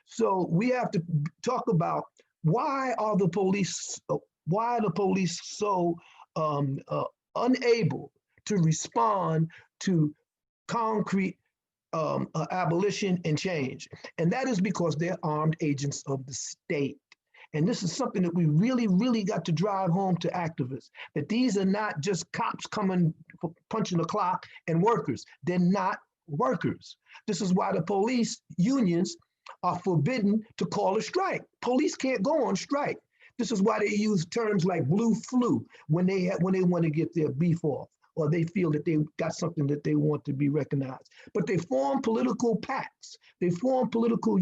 So we have to talk about why are the police so unable to respond to concrete abolition and change? And that is because they're armed agents of the state. And this is something that we really, really got to drive home to activists, that these are not just cops coming punching the clock and workers. They're not workers. This is why the police unions are forbidden to call a strike. Police can't go on strike. This is why they use terms like blue flu when they want to get their beef off, or they feel that they got something that they want to be recognized. But they form political pacts. They form political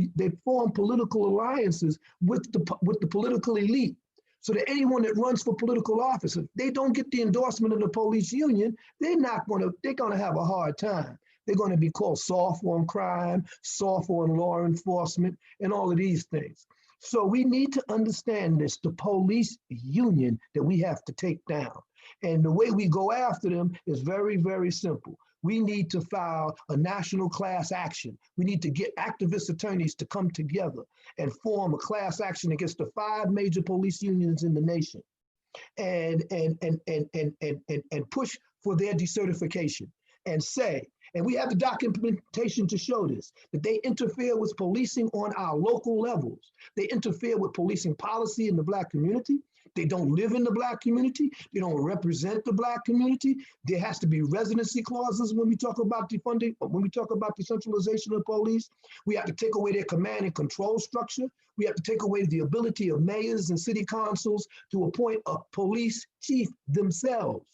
alliances with the political elite, so that anyone that runs for political office, if they don't get the endorsement of the police union, they're gonna have a hard time. They're going to be called soft on crime, soft on law enforcement, and all of these things. So we need to understand this, the police union that we have to take down. And the way we go after them is very, very simple. We need to file a national class action. We need to get activist attorneys to come together and form a class action against the 5 major police unions in the nation and push for their decertification and say, and we have the documentation to show this, that they interfere with policing on our local levels. They interfere with policing policy in the Black community. They don't live in the Black community. They don't represent the Black community. There has to be residency clauses when we talk about defunding, when we talk about decentralization of police. We have to take away their command and control structure. We have to take away the ability of mayors and city councils to appoint a police chief themselves.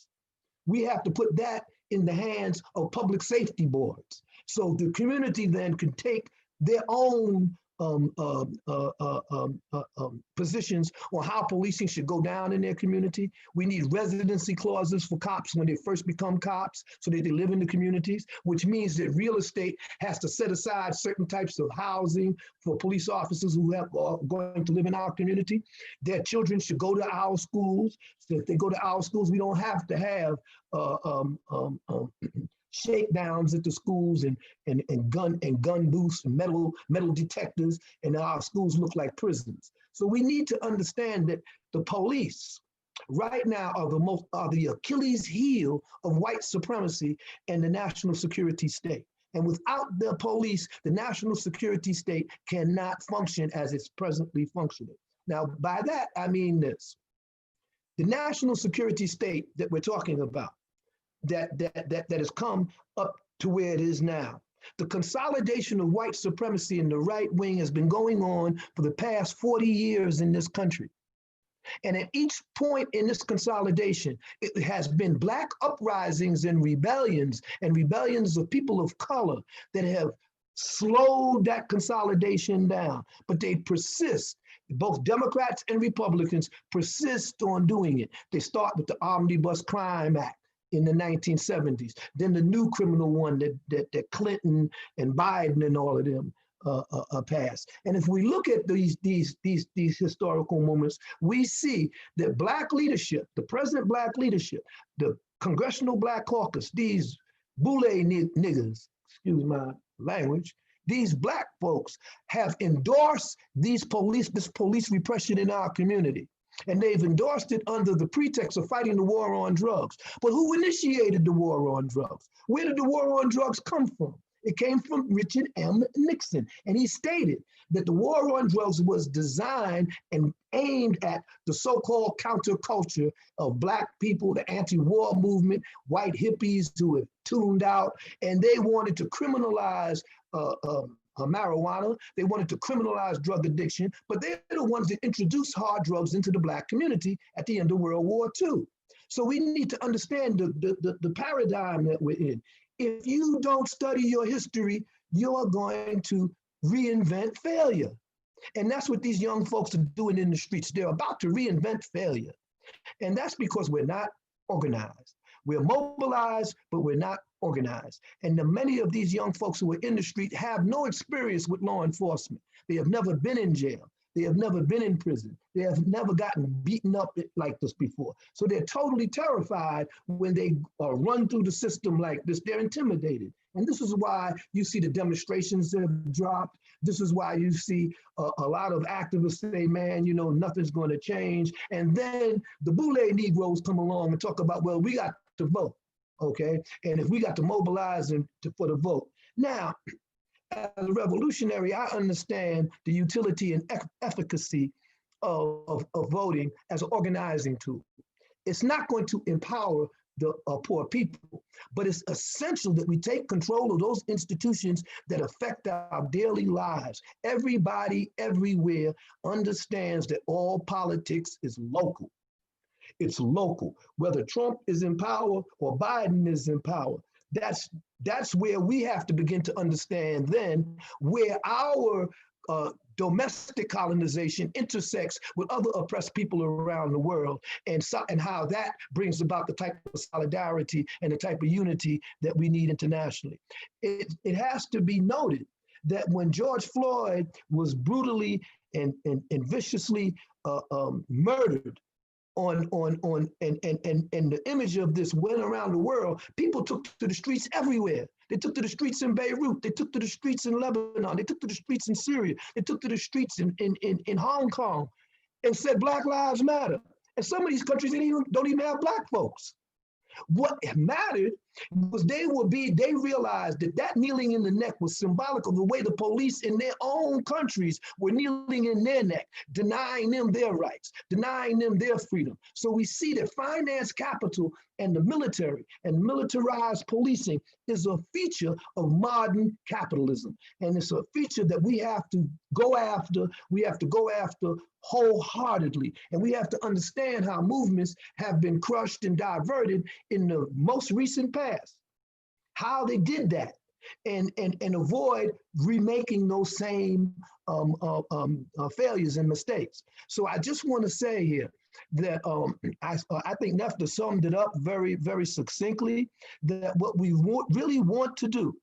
We have to put that in the hands of public safety boards. So the community then can take their own positions on how policing should go down in their community. We need residency clauses for cops when they first become cops so that they live in the communities, which means that real estate has to set aside certain types of housing for police officers who are going to live in our community. Their children should go to our schools. So if they go to our schools, we don't have to have shakedowns at the schools and gun booths and metal detectors, and our schools look like prisons. So we need to understand that the police right now are the Achilles heel of white supremacy and the national security state. And without the police, the national security state cannot function as it's presently functioning. Now, by that, I mean this. The national security state that we're talking about, that has come up to where it is now. The consolidation of white supremacy in the right wing has been going on for the past 40 years in this country. And at each point in this consolidation, it has been Black uprisings and rebellions of people of color that have slowed that consolidation down. But they persist. Both Democrats and Republicans persist on doing it. They start with the Omnibus Crime Act in the 1970s, then the new criminal one that Clinton and Biden and all of them passed. And if we look at these historical moments, we see that Black leadership, the present Black leadership, the Congressional Black Caucus, these boule niggas, excuse my language, these Black folks have endorsed this police repression in our community. And they've endorsed it under the pretext of fighting the war on drugs. But who initiated the war on drugs? Where did the war on drugs come from? It came from Richard M. Nixon. And he stated that the war on drugs was designed and aimed at the so-called counterculture of Black people, the anti-war movement, white hippies who have tuned out, and they wanted to criminalize marijuana. They wanted to criminalize drug addiction, but they're the ones that introduced hard drugs into the Black community at the end of World War II. So we need to understand the paradigm that we're in. If you don't study your history, you're going to reinvent failure. And that's what these young folks are doing in the streets. They're about to reinvent failure. And that's because we're not organized. We're mobilized, but we're not organized. And many of these young folks who are in the street have no experience with law enforcement. They have never been in jail. They have never been in prison. They have never gotten beaten up like this before. So they're totally terrified when they run through the system like this. They're intimidated. And this is why you see the demonstrations that have dropped. This is why you see a lot of activists say, man, you know, nothing's going to change. And then the boule Negroes come along and talk about, well, we got to vote, okay? And if we got to mobilize for the vote. Now, as a revolutionary, I understand the utility and efficacy of voting as an organizing tool. It's not going to empower the poor people, but it's essential that we take control of those institutions that affect our daily lives. Everybody, everywhere understands that all politics is local. It's local. Whether Trump is in power or Biden is in power, that's where we have to begin to understand then where our domestic colonization intersects with other oppressed people around the world, and how that brings about the type of solidarity and the type of unity that we need internationally. It has to be noted that when George Floyd was brutally and viciously murdered, and the image of this went around the world, people took to the streets everywhere. They took to the streets in Beirut. They took to the streets in Lebanon. They took to the streets in Syria. They took to the streets in Hong Kong and said Black Lives Matter. And some of these countries don't even have Black folks. What mattered was they realized that kneeling in the neck was symbolic of the way the police in their own countries were kneeling in their neck, denying them their rights, denying them their freedom. So we see that finance capital and the military and militarized policing is a feature of modern capitalism. And it's a feature that we have to go after. We have to go after wholeheartedly. And we have to understand how movements have been crushed and diverted in the most recent past, how they did that, and avoid remaking those same failures and mistakes. So I just want to say here that I think Netfa summed it up very, very succinctly, that what we really want to do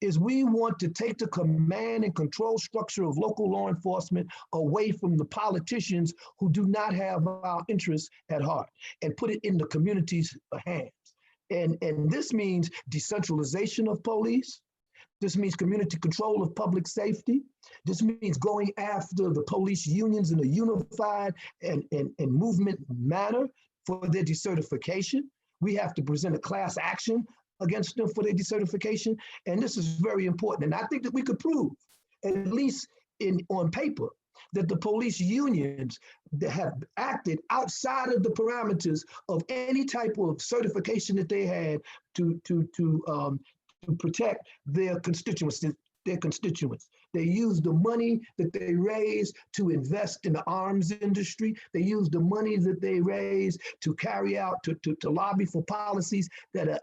is we want to take the command and control structure of local law enforcement away from the politicians who do not have our interests at heart and put it in the community's hands. And this means decentralization of police. This means community control of public safety. This means going after the police unions in a unified and movement manner for their decertification. We have to present a class action against them for their decertification. And this is very important. And I think that we could prove, at least on paper, that the police unions that have acted outside of the parameters of any type of certification that they had to protect their constituents. They use the money that they raise to invest in the arms industry. They use the money that they raise to carry out, to lobby for policies that are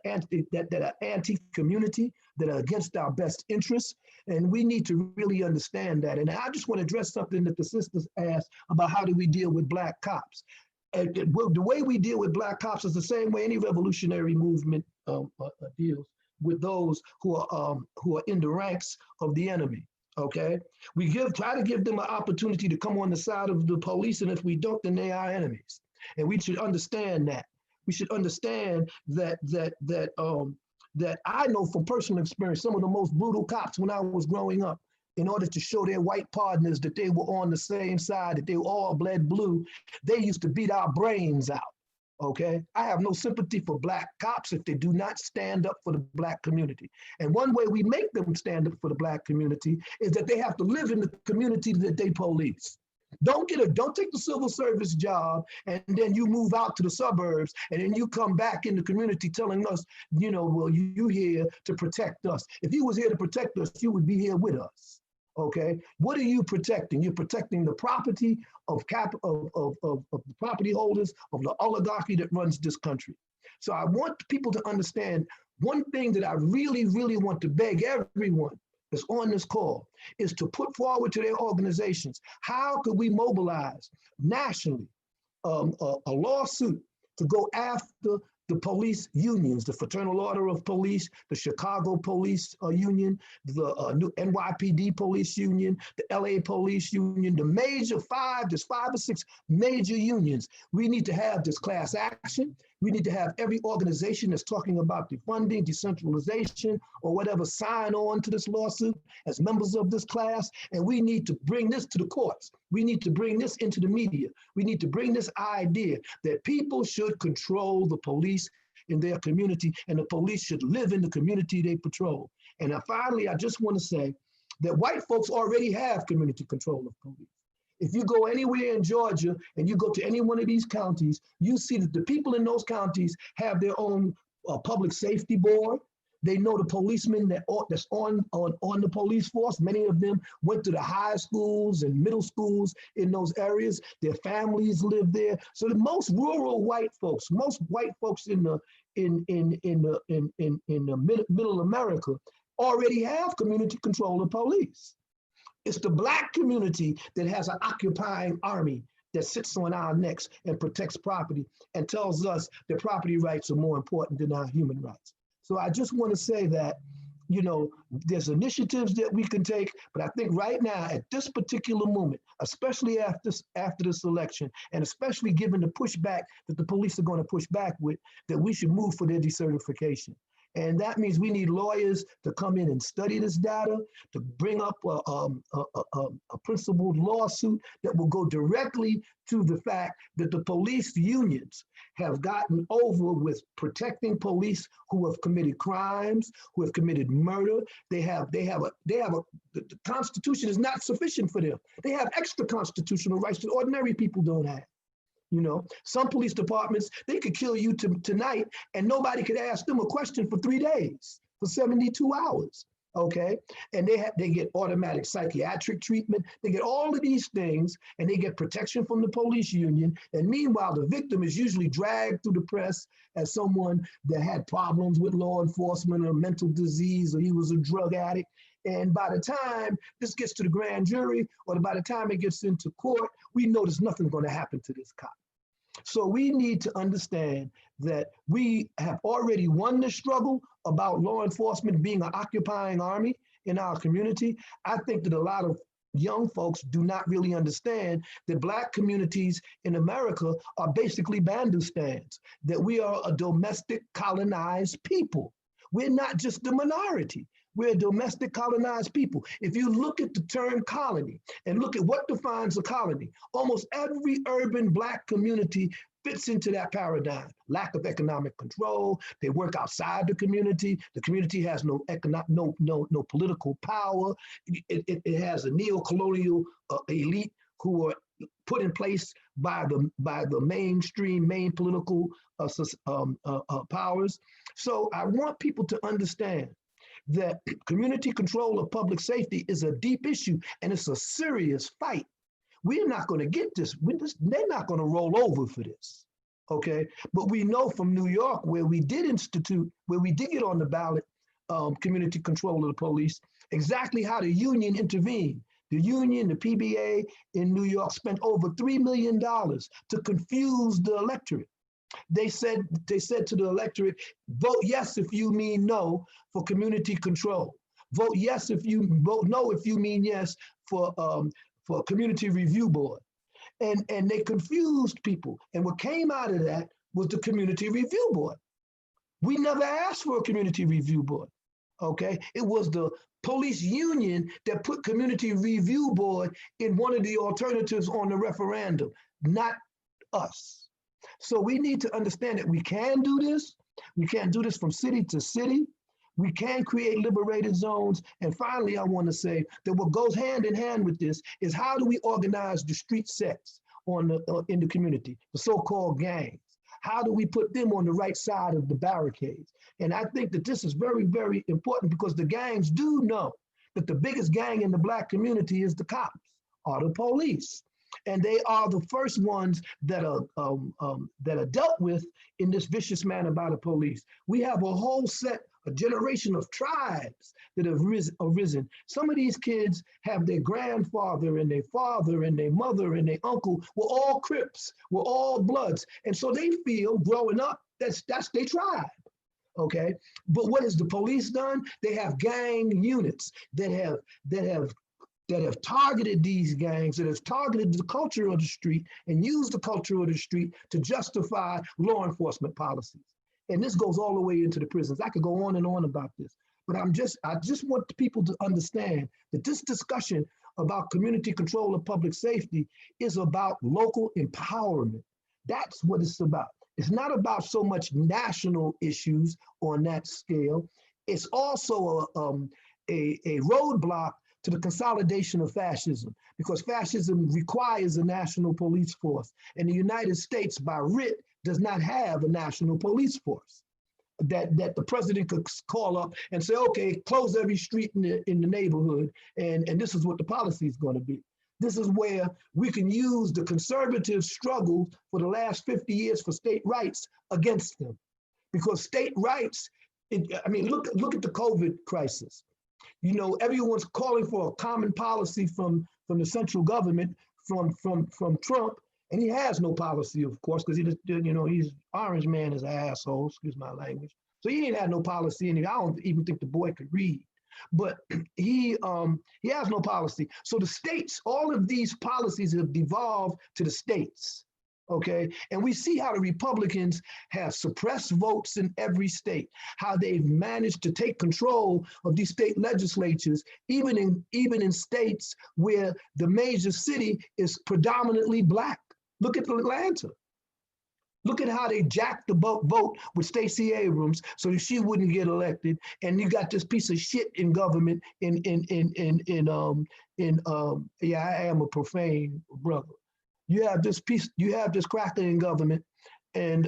anti-community, that are against our best interests. And we need to really understand that. And I just want to address something that the sisters asked about how do we deal with Black cops. And the way we deal with Black cops is the same way any revolutionary movement deals with those who are in the ranks of the enemy. Okay, we try to give them an opportunity to come on the side of the police, and if we don't, then they are enemies. And we should understand that. We should understand that I know from personal experience some of the most brutal cops when I was growing up. In order to show their white partners that they were on the same side, that they all bled blue, they used to beat our brains out. Okay, I have no sympathy for Black cops if they do not stand up for the Black community. And one way we make them stand up for the Black community is that they have to live in the community that they police. Don't take the civil service job and then you move out to the suburbs and then you come back in the community telling us, well, you here to protect us. If you was here to protect us, you would be here with us. Okay, what are you protecting? You're protecting the property of the property holders of the oligarchy that runs this country. So I want people to understand one thing that I really, really want to beg everyone that's on this call is to put forward to their organizations. How could we mobilize nationally a lawsuit to go after the police unions, the Fraternal Order of Police, the Chicago Police Union, the new NYPD Police Union, the LA Police Union, there's 5 or 6 major unions. We need to have this class action. We need to have every organization that's talking about defunding, decentralization, or whatever sign on to this lawsuit as members of this class. And we need to bring this to the courts. We need to bring this into the media. We need to bring this idea that people should control the police in their community and the police should live in the community they patrol. And finally, I just want to say that white folks already have community control of police. If you go anywhere in Georgia and you go to any one of these counties, you see that the people in those counties have their own public safety board. They know the policemen that's on the police force. Many of them went to the high schools and middle schools in those areas. Their families live there. So the most rural white folks, most white folks in middle America already have community control of police. It's the Black community that has an occupying army that sits on our necks and protects property and tells us that property rights are more important than our human rights. So I just want to say that, there's initiatives that we can take, but I think right now at this particular moment, especially after this election, and especially given the pushback that the police are going to push back with, that we should move for their decertification. And that means we need lawyers to come in and study this data, to bring up a principled lawsuit that will go directly to the fact that the police unions have gotten over with protecting police who have committed crimes, who have committed murder. The Constitution is not sufficient for them. They have extra constitutional rights that ordinary people don't have. Some police departments, they could kill you tonight and nobody could ask them a question for 3 days, for 72 hours, okay? And they get automatic psychiatric treatment. They get all of these things and they get protection from the police union. And meanwhile, the victim is usually dragged through the press as someone that had problems with law enforcement or mental disease, or he was a drug addict. And by the time this gets to the grand jury, or by the time it gets into court, we know there's nothing going to happen to this cop. So we need to understand that we have already won the struggle about law enforcement being an occupying army in our community. I think that a lot of young folks do not really understand that Black communities in America are basically Bandustans, that we are a domestic colonized people. We're not just the minority. We're a domestic colonized people. If you look at the term colony and look at what defines a colony, almost every urban Black community fits into that paradigm. Lack of economic control. They work outside the community. The community has no political power. It has a neo-colonial elite who are put in place by the mainstream, main political powers. So I want people to understand that community control of public safety is a deep issue and it's a serious fight. We're not going to get this. They're not going to roll over for this, okay? But we know from New York, where we did get on the ballot, community control of the police, exactly how the union intervened. The union, the PBA in New York spent over $3 million to confuse the electorate. They said to the electorate, vote yes if you mean no for community control. Vote no if you mean yes for community review board. And they confused people. And what came out of that was the community review board. We never asked for a community review board, okay? It was the police union that put community review board in one of the alternatives on the referendum, not us. So we need to understand that we can do this. We can do this from city to city. We can create liberated zones. And finally, I want to say that what goes hand in hand with this is how do we organize the street sets in the community, the so-called gangs? How do we put them on the right side of the barricades? And I think that this is very, very important because the gangs do know that the biggest gang in the Black community is the cops or the police. And they are the first ones that are dealt with in this vicious manner by the police. We have a generation of tribes that have arisen. Some of these kids have their grandfather and their father and their mother and their uncle were all Crips, were all Bloods. And so they feel growing up, that's their tribe, okay? But what has the police done? They have gang units that have targeted these gangs, that have targeted the culture of the street and used the culture of the street to justify law enforcement policies. And this goes all the way into the prisons. I could go on and on about this, but I just want the people to understand that this discussion about community control of public safety is about local empowerment. That's what it's about. It's not about so much national issues on that scale. It's also a roadblock to the consolidation of fascism, because fascism requires a national police force. And the United States, by writ, does not have a national police force that the president could call up and say, okay, close every street in the neighborhood, and this is what the policy is going to be. This is where we can use the conservative struggle for the last 50 years for state rights against them. Because state rights, look at the COVID crisis. You know, everyone's calling for a common policy from the central government, from Trump, and he has no policy, of course, because he's orange man is an asshole, excuse my language. So he ain't had no policy, and I don't even think the boy could read. But he has no policy. So the states, all of these policies have devolved to the states. Okay, and we see how the Republicans have suppressed votes in every state, how they've managed to take control of these state legislatures, even in states where the major city is predominantly Black. Look at Atlanta. Look at how they jacked the vote with Stacey Abrams so that she wouldn't get elected, and you got this piece of shit in government. I am a profane brother. You have this cracker in government, and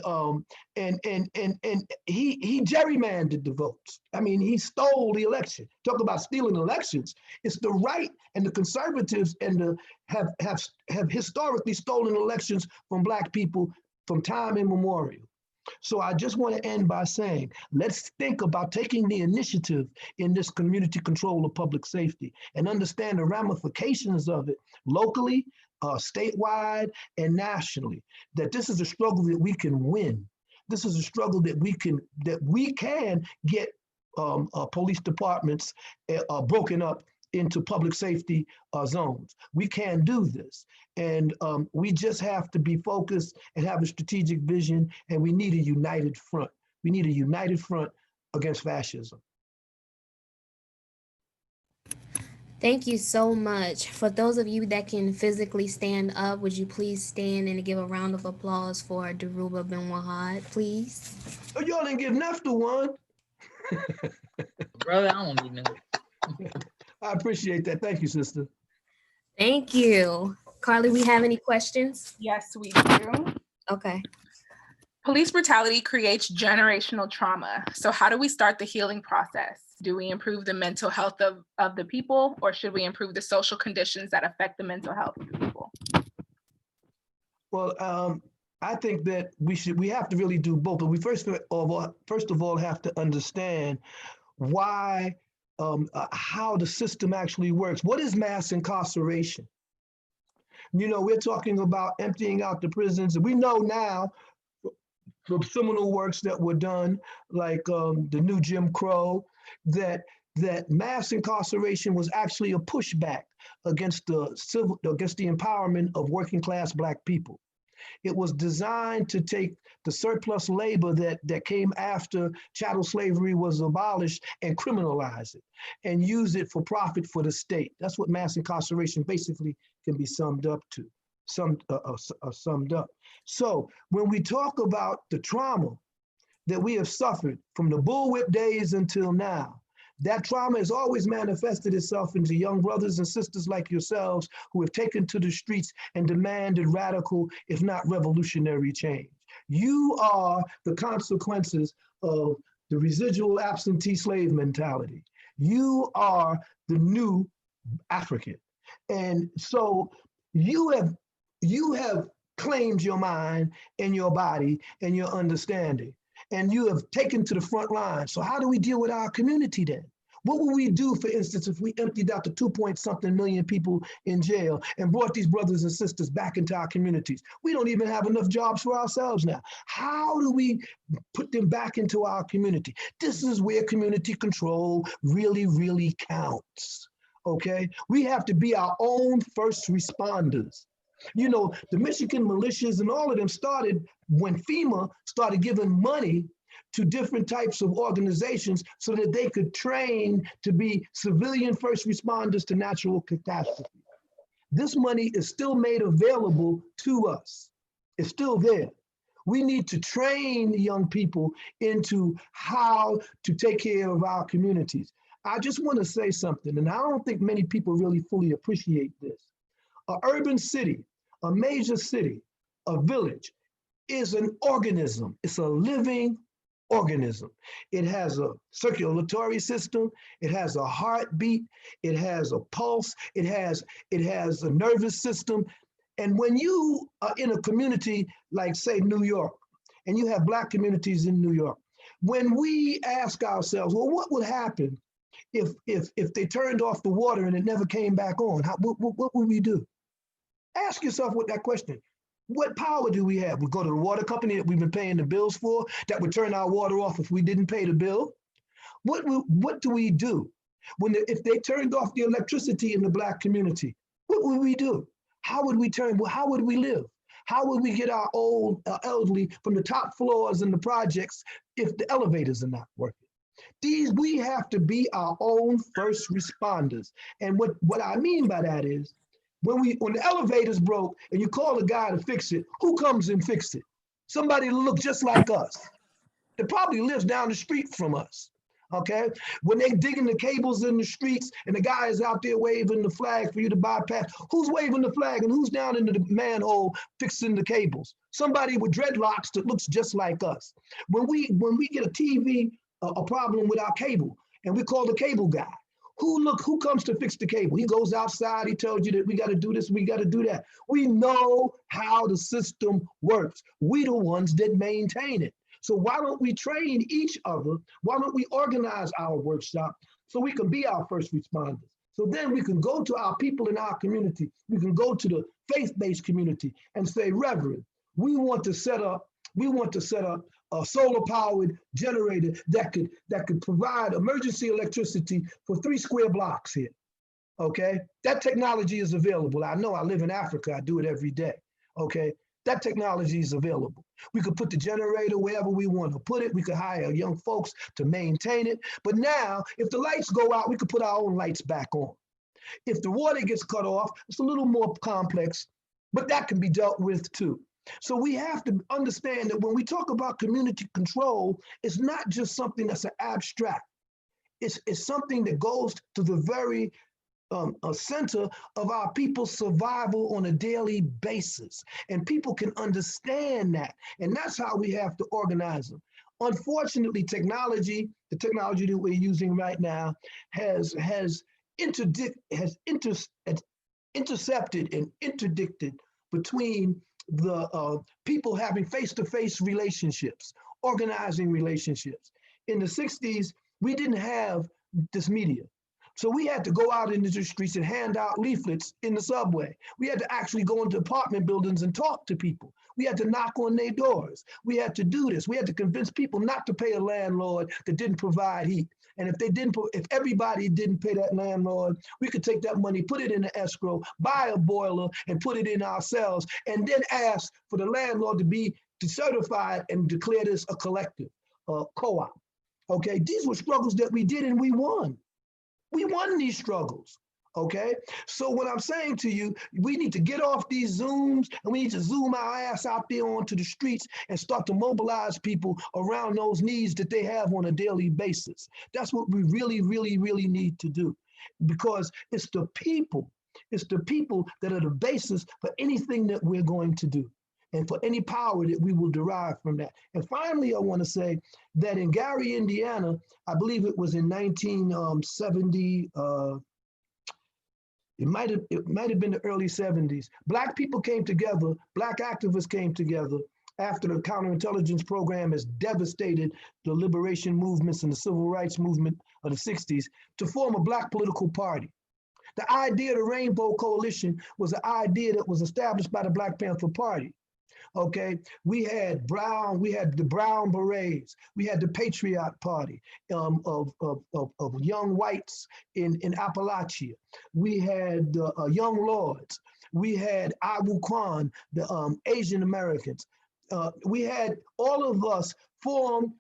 he gerrymandered the votes. I mean, he stole the election. Talk about stealing elections. It's the right and the conservatives have historically stolen elections from Black people from time immemorial. So I just want to end by saying, let's think about taking the initiative in this community control of public safety and understand the ramifications of it locally, statewide, and nationally. That this is a struggle that we can win. This is a struggle that we can get police departments broken up into public safety zones. We can do this. And we just have to be focused and have a strategic vision, and we need a united front. We need a united front against fascism. Thank you so much. For those of you that can physically stand up, would you please stand and give a round of applause for Dhoruba bin-Wahad, please? Oh, y'all didn't give Nefta one. Brother, I don't even know. I appreciate that. Thank you, sister. Thank you. Carly, we have any questions? Yes, we do. Okay. Police brutality creates generational trauma. So how do we start the healing process? Do we improve the mental health of the people, or should we improve the social conditions that affect the mental health of the people? Well, I think that we have to really do both. But we first of all have to understand why, how the system actually works. What is mass incarceration? You know, we're talking about emptying out the prisons. We know now from seminal works that were done, like the new Jim Crow, that mass incarceration was actually a pushback against against the empowerment of working class Black people. It was designed to take the surplus labor that came after chattel slavery was abolished and criminalize it and use it for profit for the state. That's what mass incarceration basically can be summed up to, summed up. So when we talk about the trauma that we have suffered from the bullwhip days until now, that trauma has always manifested itself into young brothers and sisters like yourselves who have taken to the streets and demanded radical, if not revolutionary change. You are the consequences of the residual absentee slave mentality. You are the new African. And so you have claimed your mind and your body and your understanding, and you have taken to the front line. So how do we deal with our community then? What would we do, for instance, if we emptied out the 2-point-something million people in jail and brought these brothers and sisters back into our communities? We don't even have enough jobs for ourselves now. How do we put them back into our community? This is where community control really, really counts, okay? We have to be our own first responders. You know, the Michigan militias and all of them started when FEMA started giving money to different types of organizations so that they could train to be civilian first responders to natural catastrophes. This money is still made available to us. It's still there. We need to train young people into how to take care of our communities. I just want to say something, and I don't think many people really fully appreciate this. An urban city, a major city, a village is an organism. It's a living organism. It has a circulatory system. It has a heartbeat. It has a pulse. It has a nervous system. And when you are in a community like, say, New York, and you have Black communities in New York, when we ask ourselves, well, what would happen if they turned off the water and it never came back on? What would we do? Ask yourself what that question. What power do we have? We go to the water company that we've been paying the bills for, that would turn our water off if we didn't pay the bill. What do we do if they turned off the electricity in the Black community? What would we do? How would we live? How would we get our elderly from the top floors in the projects if the elevators are not working? We have to be our own first responders. And what I mean by that is, when the elevator's broke and you call a guy to fix it, who comes and fix it? Somebody that looks just like us. That probably lives down the street from us, okay? When they digging the cables in the streets and the guy is out there waving the flag for you to bypass, who's waving the flag and who's down in the manhole fixing the cables? Somebody with dreadlocks that looks just like us. When we get a TV, a problem with our cable, and we call the cable guy, who comes to fix the cable? He goes outside, he tells you that we got to do this, we got to do that. We know how the system works. We the ones that maintain it. So why don't we train each other? Why don't we organize our workshop so we can be our first responders? So then we can go to our people in our community. We can go to the faith-based community and say, Reverend, we want to set up a solar-powered generator that could provide emergency electricity for 3 square blocks here, okay? That technology is available. I know I live in Africa, I do it every day, okay? That technology is available. We could put the generator wherever we want to put it. We could hire young folks to maintain it. But now, if the lights go out, we could put our own lights back on. If the water gets cut off, it's a little more complex, but that can be dealt with too. So we have to understand that when we talk about community control, it's not just something that's an abstract. It's something that goes to the very a center of our people's survival on a daily basis. And people can understand that. And that's how we have to organize them. Unfortunately, the technology that we're using right now has intercepted and interdicted between the people having face-to-face relationships, organizing relationships. In the 60s, we didn't have this media. So we had to go out into the streets and hand out leaflets in the subway. We had to actually go into apartment buildings and talk to people. We had to knock on their doors. We had to do this. We had to convince people not to pay a landlord that didn't provide heat. And if everybody didn't pay that landlord, we could take that money, put it in the escrow, buy a boiler and put it in ourselves, and then ask for the landlord to be certified and declare this a collective, co-op. Okay, these were struggles that we did and we won. We won these struggles, okay? So what I'm saying to you, we need to get off these Zooms and we need to zoom our ass out there onto the streets and start to mobilize people around those needs that they have on a daily basis. That's what we really, really, really need to do, because it's the people that are the basis for anything that we're going to do and for any power that we will derive from that. And finally, I want to say that in Gary, Indiana, I believe it was in 1970, it might have been the early 70s. Black people came together, Black activists came together after the counterintelligence program has devastated the liberation movements and the civil rights movement of the 60s to form a Black political party. The idea of the Rainbow Coalition was an idea that was established by the Black Panther Party. Okay, we had the Brown Berets, we had the Patriot Party of young whites in Appalachia. We had Young Lords. We had Abu Kwan, the Asian Americans. We had all of us form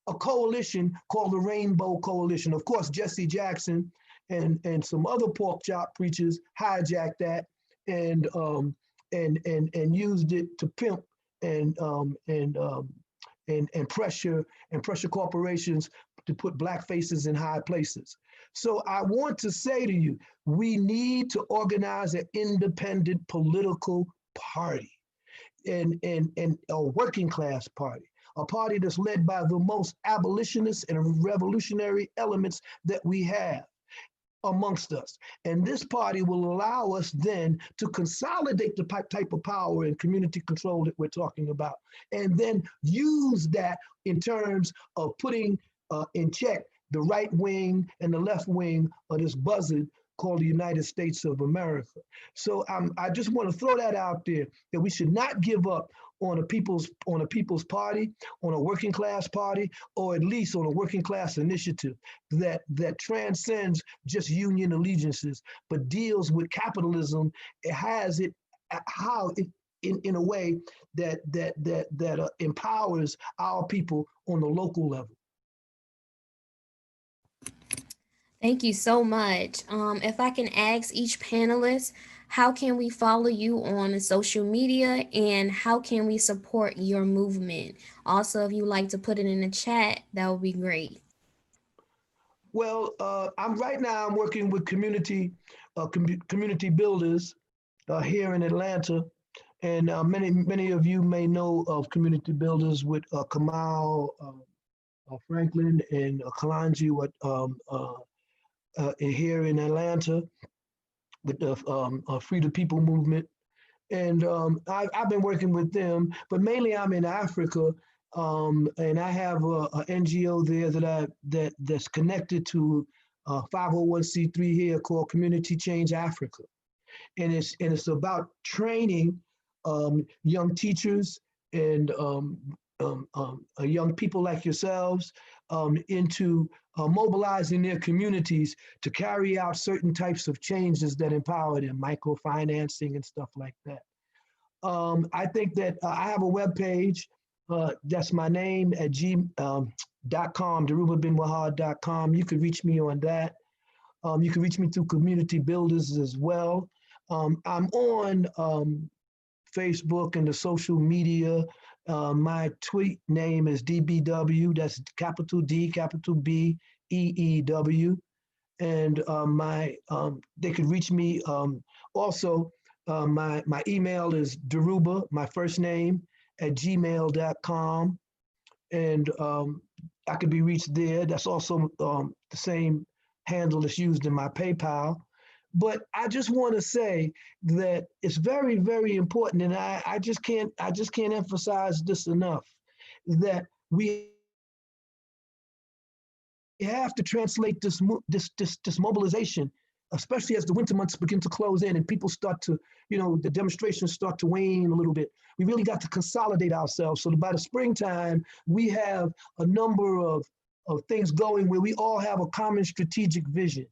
a coalition called the Rainbow Coalition. Of course, Jesse Jackson and some other pork chop preachers hijacked that and used it to pimp and pressure corporations to put Black faces in high places. So I want to say to you, we need to organize an independent political party and a working class party, a party that's led by the most abolitionist and revolutionary elements that we have amongst us. And this party will allow us then to consolidate the type of power and community control that we're talking about, and then use that in terms of putting in check the right wing and the left wing of this buzzard called the United States of America. So I just want to throw that out there, that we should not give up on a people's party, on a working class party, or at least on a working class initiative that transcends just union allegiances, but deals with capitalism. It has it how it in a way that empowers our people on the local level. Thank you so much. If I can ask each panelist, how can we follow you on social media and how can we support your movement? Also, if you'd like to put it in the chat, that would be great. Well, I'm working with community builders here in Atlanta, and many of you may know of community builders with Kamal Franklin and Kalanji here in Atlanta with the Free the People movement. And I've been working with them, but mainly I'm in Africa, and I have a NGO there that's connected to 501c3 here called Community Change Africa, and it's about training young teachers and young people like yourselves into mobilizing their communities to carry out certain types of changes that empower them, microfinancing and stuff like that. I think that I have a webpage. That's my name at g.com, DhorubaBin-Wahad.com. You can reach me on that. You can reach me through Community Builders as well. I'm on Facebook and the social media. My tweet name is DBW, that's capital D, capital B, EEW. And they could reach me also. My email is Dhoruba, my first name, at gmail.com. And I could be reached there. That's also the same handle that's used in my PayPal. But I just want to say that it's very, very important, and I just can't emphasize this enough, that we have to translate this mobilization, especially as the winter months begin to close in and people start to, the demonstrations start to wane a little bit. We really got to consolidate ourselves so that by the springtime, we have a number of things going where we all have a common strategic vision.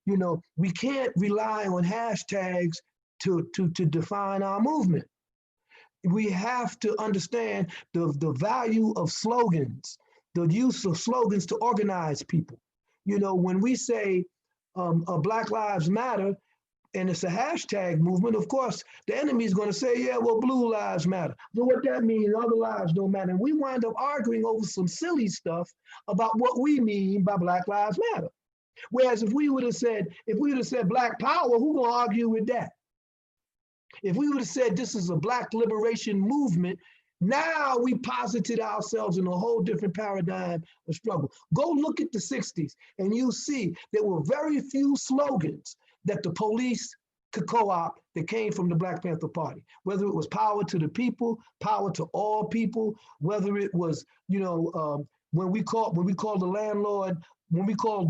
We can't rely on hashtags to define our movement. We have to understand the value of slogans, the use of slogans to organize people. When we say Black Lives Matter, and it's a hashtag movement, of course, the enemy is going to say, yeah, well, blue lives matter. But what that means, other lives don't matter. And we wind up arguing over some silly stuff about what we mean by Black Lives Matter. Whereas if we would have said Black Power, who gonna argue with that? If we would have said this is a Black liberation movement, now we posited ourselves in a whole different paradigm of struggle. Go look at the 60s and you'll see there were very few slogans that the police could co-opt that came from the Black Panther Party, whether it was power to the people, power to all people, whether it was, when we call the landlord, when we call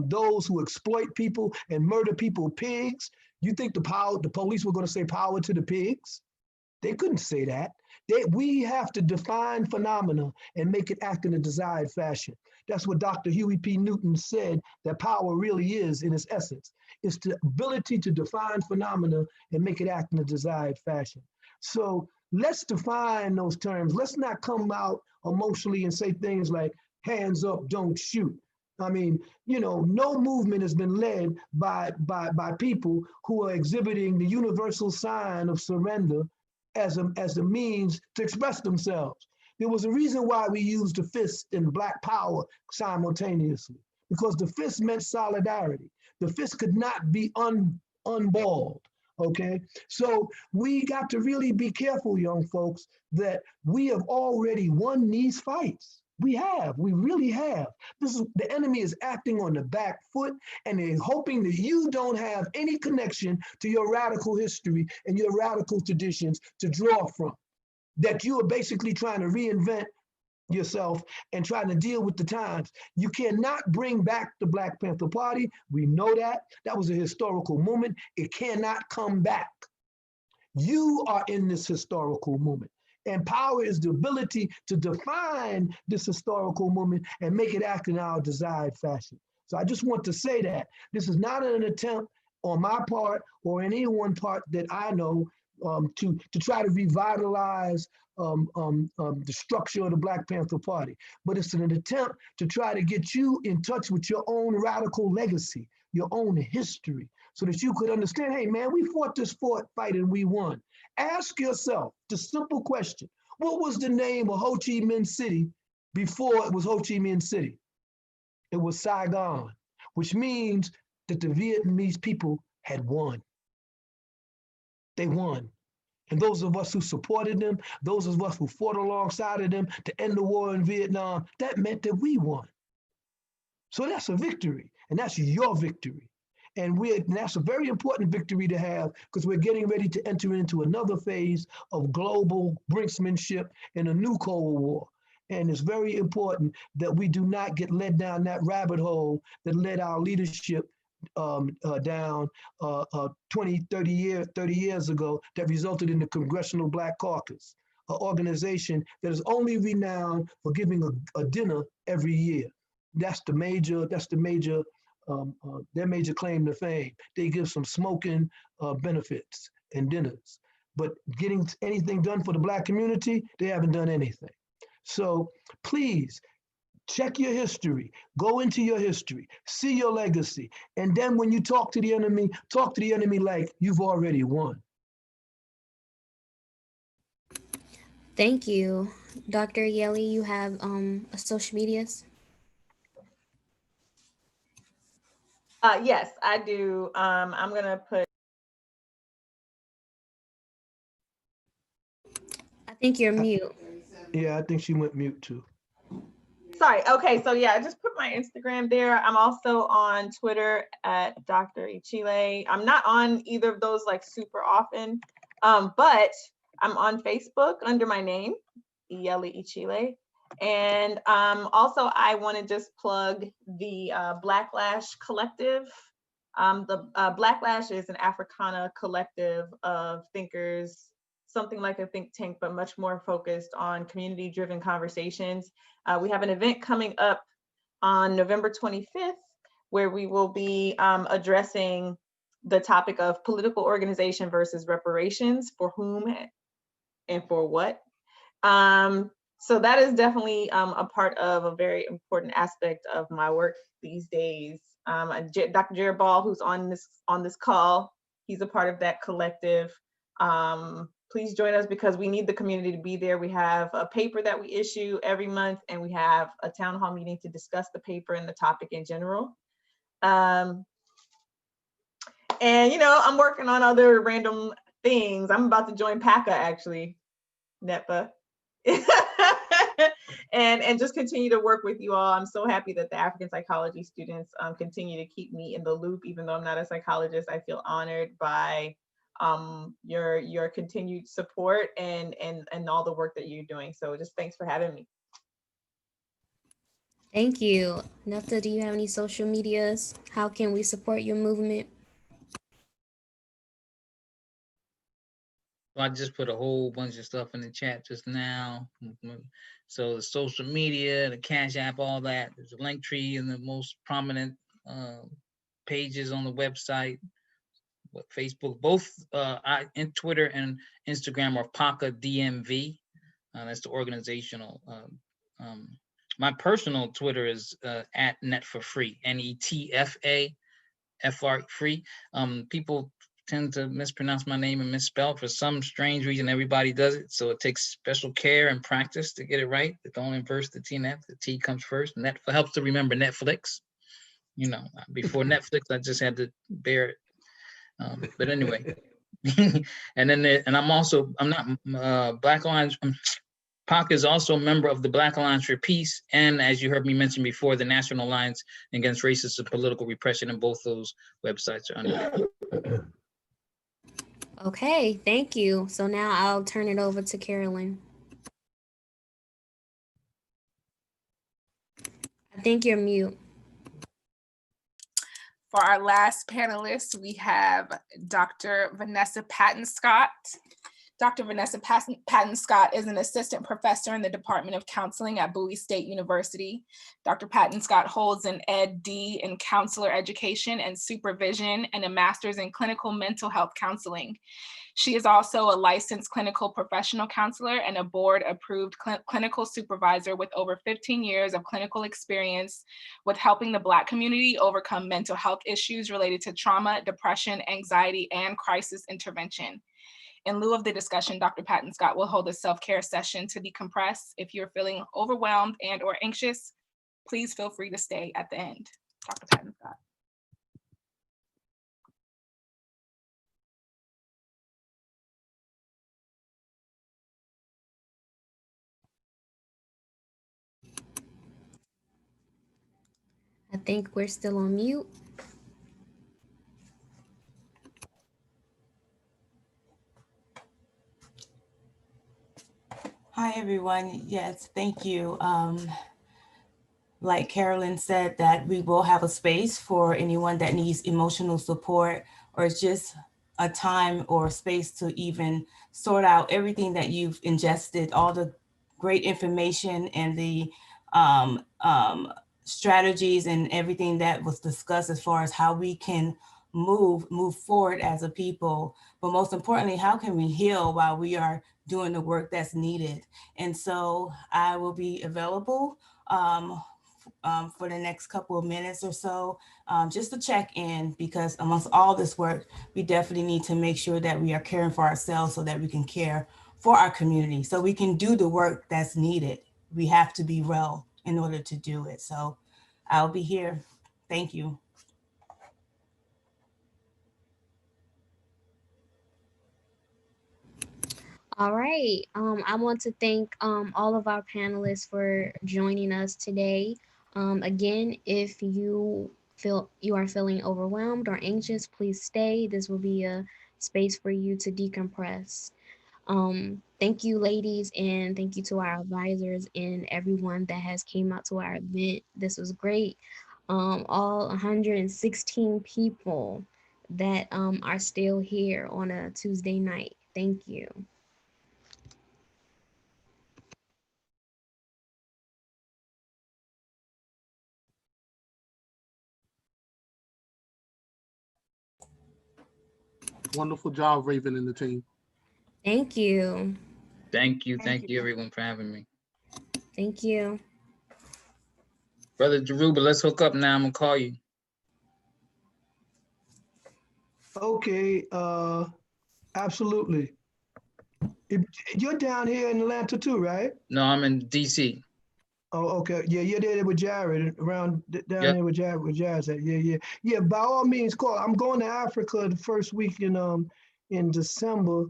those who exploit people and murder people pigs. You think the police were going to say power to the pigs? They couldn't say that. We have to define phenomena and make it act in a desired fashion. That's what Dr. Huey P. Newton said that power really is in its essence. It's the ability to define phenomena and make it act in a desired fashion. So let's define those terms. Let's not come out emotionally and say things like hands up, don't shoot. I mean, no movement has been led by people who are exhibiting the universal sign of surrender as a means to express themselves. There was a reason why we used the fist and Black Power simultaneously, because the fist meant solidarity. The fist could not be unballed, okay? So we got to really be careful, young folks, that we have already won these fights. We really have. The enemy is acting on the back foot, and they're hoping that you don't have any connection to your radical history and your radical traditions to draw from. That you are basically trying to reinvent yourself and trying to deal with the times. You cannot bring back the Black Panther Party. We know that. That was a historical moment. It cannot come back. You are in this historical moment. And power is the ability to define this historical moment and make it act in our desired fashion. So I just want to say that this is not an attempt on my part or anyone's part that I know to try to revitalize the structure of the Black Panther Party, but it's an attempt to try to get you in touch with your own radical legacy, your own history, so that you could understand, hey man, we fought this fight and we won. Ask yourself the simple question, what was the name of Ho Chi Minh City before it was Ho Chi Minh City? It was Saigon, which means that the Vietnamese people had won. They won. And those of us who supported them, those of us who fought alongside of them to end the war in Vietnam, that meant that we won. So that's a victory, and that's your victory. And that's a very important victory to have, because we're getting ready to enter into another phase of global brinksmanship in a new Cold War. And it's very important that we do not get led down that rabbit hole that led our leadership down 20, 30 years ago, that resulted in the Congressional Black Caucus, an organization that is only renowned for giving a dinner every year. That's their major claim to fame. They give some smoking benefits and dinners, but getting anything done for the Black community, they haven't done anything. So please, check your history, go into your history, see your legacy. And then when you talk to the enemy like you've already won. Thank you. Dr. Iyelli, you have social medias? Yes, I do. I'm gonna put. I think you're mute. Yeah, I think she went mute too. Sorry. Okay. So yeah, I just put my Instagram there. I'm also on Twitter at Dr. Ichile. I'm not on either of those like super often, but I'm on Facebook under my name, Iyelli Ichile. And also I want to just plug the Blacklash Collective. The Blacklash is an Africana collective of thinkers, something like a think tank, but much more focused on community-driven conversations. We have an event coming up on November 25th, where we will be addressing the topic of political organization versus reparations, for whom and for what. So that is definitely a part of a very important aspect of my work these days. Dr. Jared Ball, who's on this call, he's a part of that collective. Please join us because we need the community to be there. We have a paper that we issue every month, and we have a town hall meeting to discuss the paper and the topic in general. And I'm working on other random things. I'm about to join PACA actually, Netfa. and just continue to work with you all. I'm so happy that the African psychology students continue to keep me in the loop, even though I'm not a psychologist. I feel honored by your continued support and all the work that you're doing. So just thanks for having me. Thank you. Netfa, do you have any social medias? How can we support your movement? I just put a whole bunch of stuff in the chat just now. So the social media, the Cash App, all that. There's a link tree in the most prominent pages on the website. Facebook, both in Twitter and Instagram are PACA DMV. That's the organizational. My personal Twitter is at Netfa Free, NETFA FR Free. People tend to mispronounce my name and misspell for some strange reason. Everybody does it, so it takes special care and practice to get it right. Don't inverse the T and F. The T comes first. And that helps to remember Netflix. Before Netflix, I just had to bear it. But anyway, and then I'm not Black Alliance. PACA is also a member of the Black Alliance for Peace, and as you heard me mention before, the National Alliance Against Racist and Political Repression, and both those websites are under. Okay, thank you. So now I'll turn it over to Carolyn. I think you're mute. For our last panelist, we have Dr. Vanessa Patton-Scott. Dr. Vanessa Patton-Scott is an assistant professor in the Department of Counseling at Bowie State University. Dr. Patton-Scott holds an Ed.D. in counselor education and supervision and a master's in clinical mental health counseling. She is also a licensed clinical professional counselor and a board-approved clinical supervisor with over 15 years of clinical experience with helping the Black community overcome mental health issues related to trauma, depression, anxiety, and crisis intervention. In lieu of the discussion, Dr. Patton-Scott will hold a self-care session to decompress. If you're feeling overwhelmed and or anxious, please feel free to stay at the end. Dr. Patton-Scott. I think we're still on mute. Hi, everyone. Yes, thank you. Like Carolyn said, that we will have a space for anyone that needs emotional support or just a time or space to even sort out everything that you've ingested, all the great information and the strategies and everything that was discussed as far as how we can move forward as a people, but most importantly, how can we heal while we are doing the work that's needed? And so I will be available for the next couple of minutes or so, just to check in, because amongst all this work, we definitely need to make sure that we are caring for ourselves so that we can care for our community, so we can do the work that's needed. We have to be well in order to do it. So I'll be here. Thank you. All right. I want to thank all of our panelists for joining us today. Again, if you feel you are feeling overwhelmed or anxious, please stay. This will be a space for you to decompress. Thank you, ladies, and thank you to our advisors and everyone that has came out to our event. This was great. All 116 people that are still here on a Tuesday night. Thank you. Wonderful job, Raven and the team. Thank you. Thank you everyone for having me. Thank you. Brother Dhoruba, let's hook up now. I'm gonna call you. Okay, absolutely. You're down here in Atlanta too, right? No, I'm in DC. Oh, okay. Yeah, you're there with Jared, down there with Jared's at. Yeah. By all means, call. I'm going to Africa the first week in December.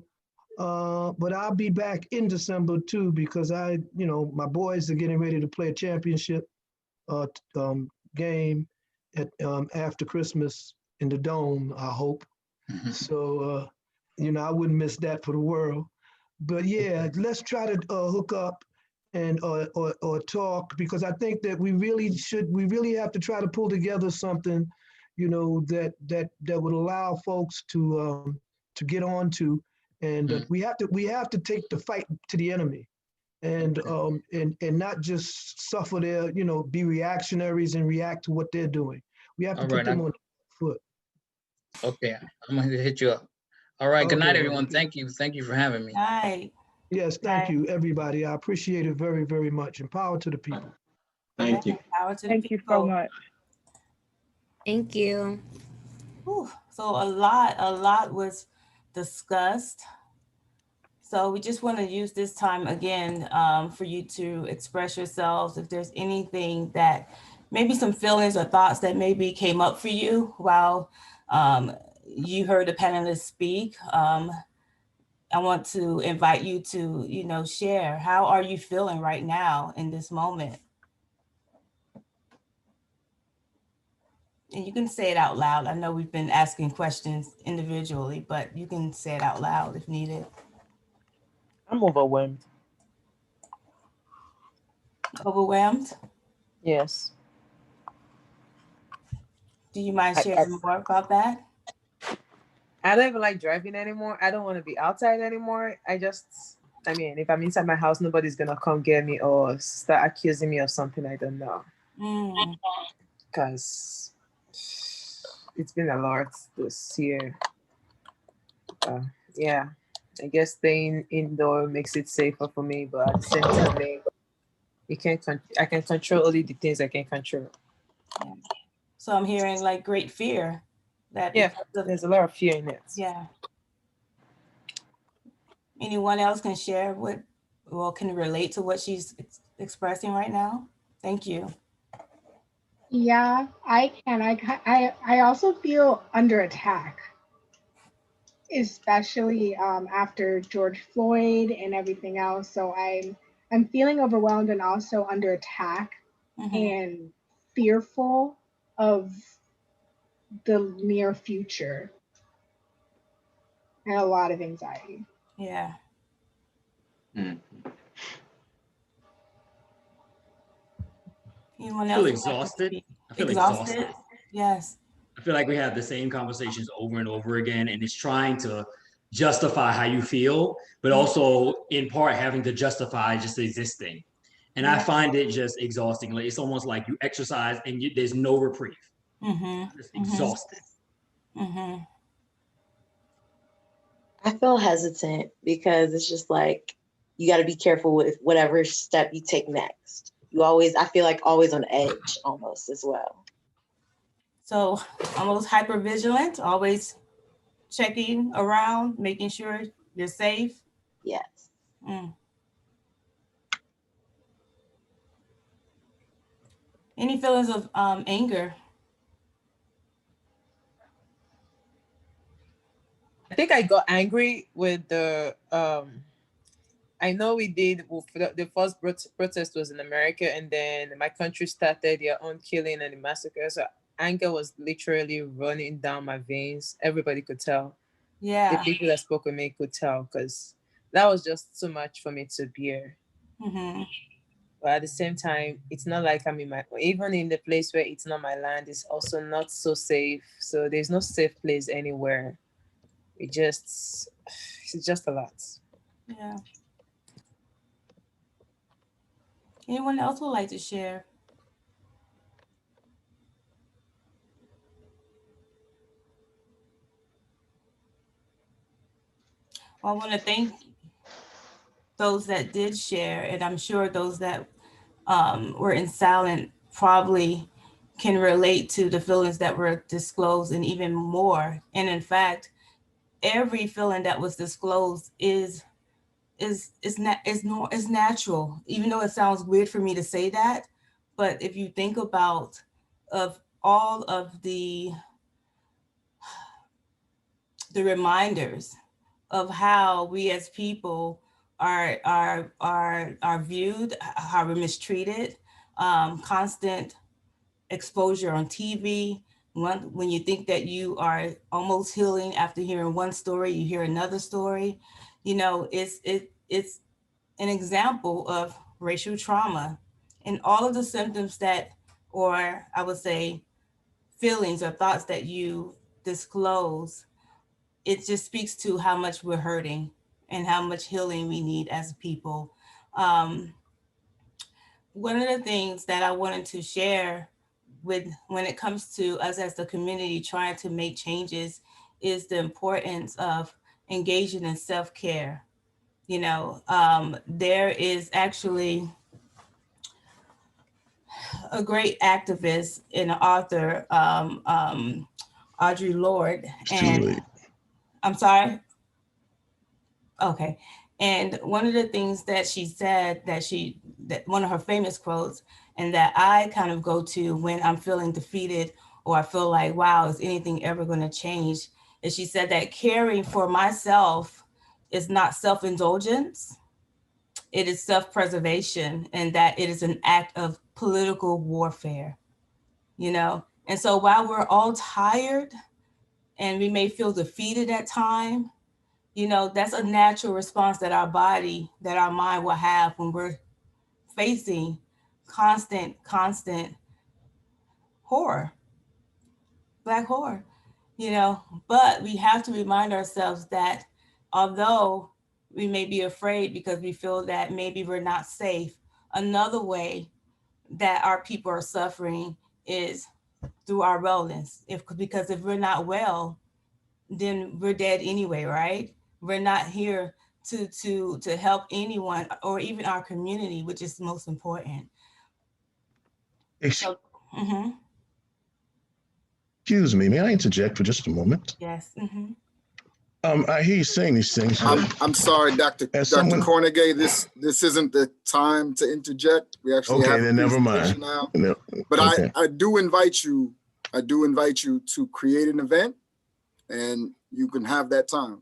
But I'll be back in December too, because my boys are getting ready to play a championship game at after Christmas in the Dome, I hope. So I wouldn't miss that for the world. But yeah, let's try to hook up and or talk, because I think that we really have to try to pull together something, that would allow folks to get on to, and we have to take the fight to the enemy, and not just suffer their, be reactionaries and react to what they're doing. We have to put them on the foot. Okay, I'm gonna hit you up. All right, good night, everyone. Thank you for having me. Bye. Yes, thank you, everybody. I appreciate it very, very much. And power to the people. Thank you. Power to the Thank you so people. much. Thank you. Whew. So a lot was discussed. So we just want to use this time again for you to express yourselves. If there's anything that, maybe some feelings or thoughts that maybe came up for you while you heard the panelists speak. I want to invite you to, share. How are you feeling right now in this moment? And you can say it out loud. I know we've been asking questions individually, but you can say it out loud if needed. I'm overwhelmed. Overwhelmed? Yes. Do you mind sharing more about that? I don't even like driving anymore. I don't want to be outside anymore. If I'm inside my house, nobody's going to come get me or start accusing me of something I don't know. Because it's been a lot this year. Yeah, I guess staying indoor makes it safer for me, but at the same time, I can control only the things I can control. So I'm hearing like great fear. There's a lot of fear in it. Yeah. Anyone else can share can relate to what she's expressing right now? Thank you. Yeah, I can. I also feel under attack, especially after George Floyd and everything else. So I'm feeling overwhelmed and also under attack and fearful of the near future, and a lot of anxiety. Yeah. I feel exhausted. Exhausted. Yes. I feel like we have the same conversations over and over again, and it's trying to justify how you feel, but also in part having to justify just existing. And I find it just exhausting. Like, it's almost like you exercise and there's no reprieve. Just exhausted. I feel hesitant because it's just like, you got to be careful with whatever step you take next. I feel like always on edge almost as well. So almost hyper vigilant, always checking around, making sure you're safe. Yes. Any feelings of anger? I think I got angry with the I know we did the first protest was in America, and then my country started their own killing and the massacre. So anger was literally running down my veins. Everybody could tell. Yeah. The people that spoke with me could tell, because that was just too much for me to bear. But at the same time, it's not like I'm even in the place where it's not my land, it's also not so safe. So there's no safe place anywhere. It's just a lot. Yeah. Anyone else would like to share? Well, I want to thank those that did share, and I'm sure those that were in silent probably can relate to the feelings that were disclosed and even more. And in fact, every feeling that was disclosed is natural, even though it sounds weird for me to say that. But if you think about of all of the reminders of how we as people are viewed, how we're mistreated, constant exposure on TV. When you think that you are almost healing after hearing one story, you hear another story. You know, it's an example of racial trauma and all of the symptoms that, or I would say, feelings or thoughts that you disclose. It just speaks to how much we're hurting and how much healing we need as people. One of the things that I wanted to share with when it comes to us as the community trying to make changes is the importance of engaging in self-care. You know, there is actually a great activist and author, Audre Lorde, and I'm sorry. Okay. And one of the things that she said that one of her famous quotes, and that I kind of go to when I'm feeling defeated or I feel like, wow, is anything ever going to change? Is she said that caring for myself is not self-indulgence, it is self-preservation, and that it is an act of political warfare, you know? And so while we're all tired and we may feel defeated at times, you know, that's a natural response that our body, that our mind will have when we're facing constant horror, Black horror, you know. But we have to remind ourselves that although we may be afraid because we feel that maybe we're not safe, another way that our people are suffering is through our wellness. Because if we're not well, then we're dead anyway, right? We're not here to help anyone or even our community, which is most important. So, Excuse me, may I interject for just a moment? Yes. I hear you saying these things. I'm sorry, Dr. Cornegay. This isn't the time to interject. We actually have a never presentation mind. now. No, but okay. I do invite you. I do invite you to create an event, and you can have that time.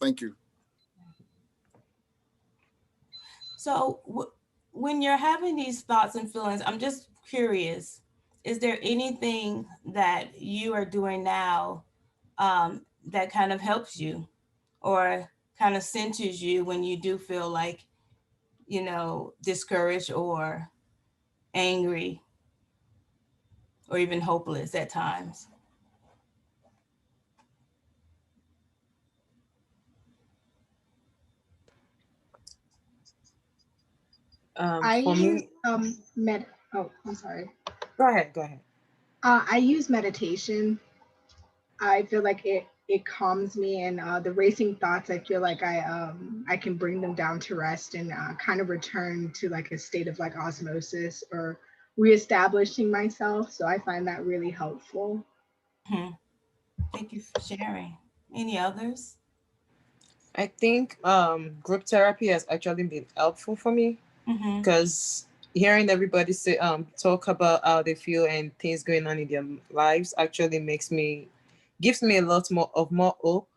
Thank you. So when you're having these thoughts and feelings, I'm just curious, is there anything that you are doing now that kind of helps you or kind of centers you when you do feel like, you know, discouraged or angry or even hopeless at times? I use I'm sorry. Go ahead. I use meditation. I feel like it it calms me, and the racing thoughts, I feel like I can bring them down to rest and kind of return to like a state of like osmosis or reestablishing myself. So I find that really helpful. Thank you for sharing. Any others? I think group therapy has actually been helpful for me because hearing everybody say talk about how they feel and things going on in their lives actually gives me a lot more hope,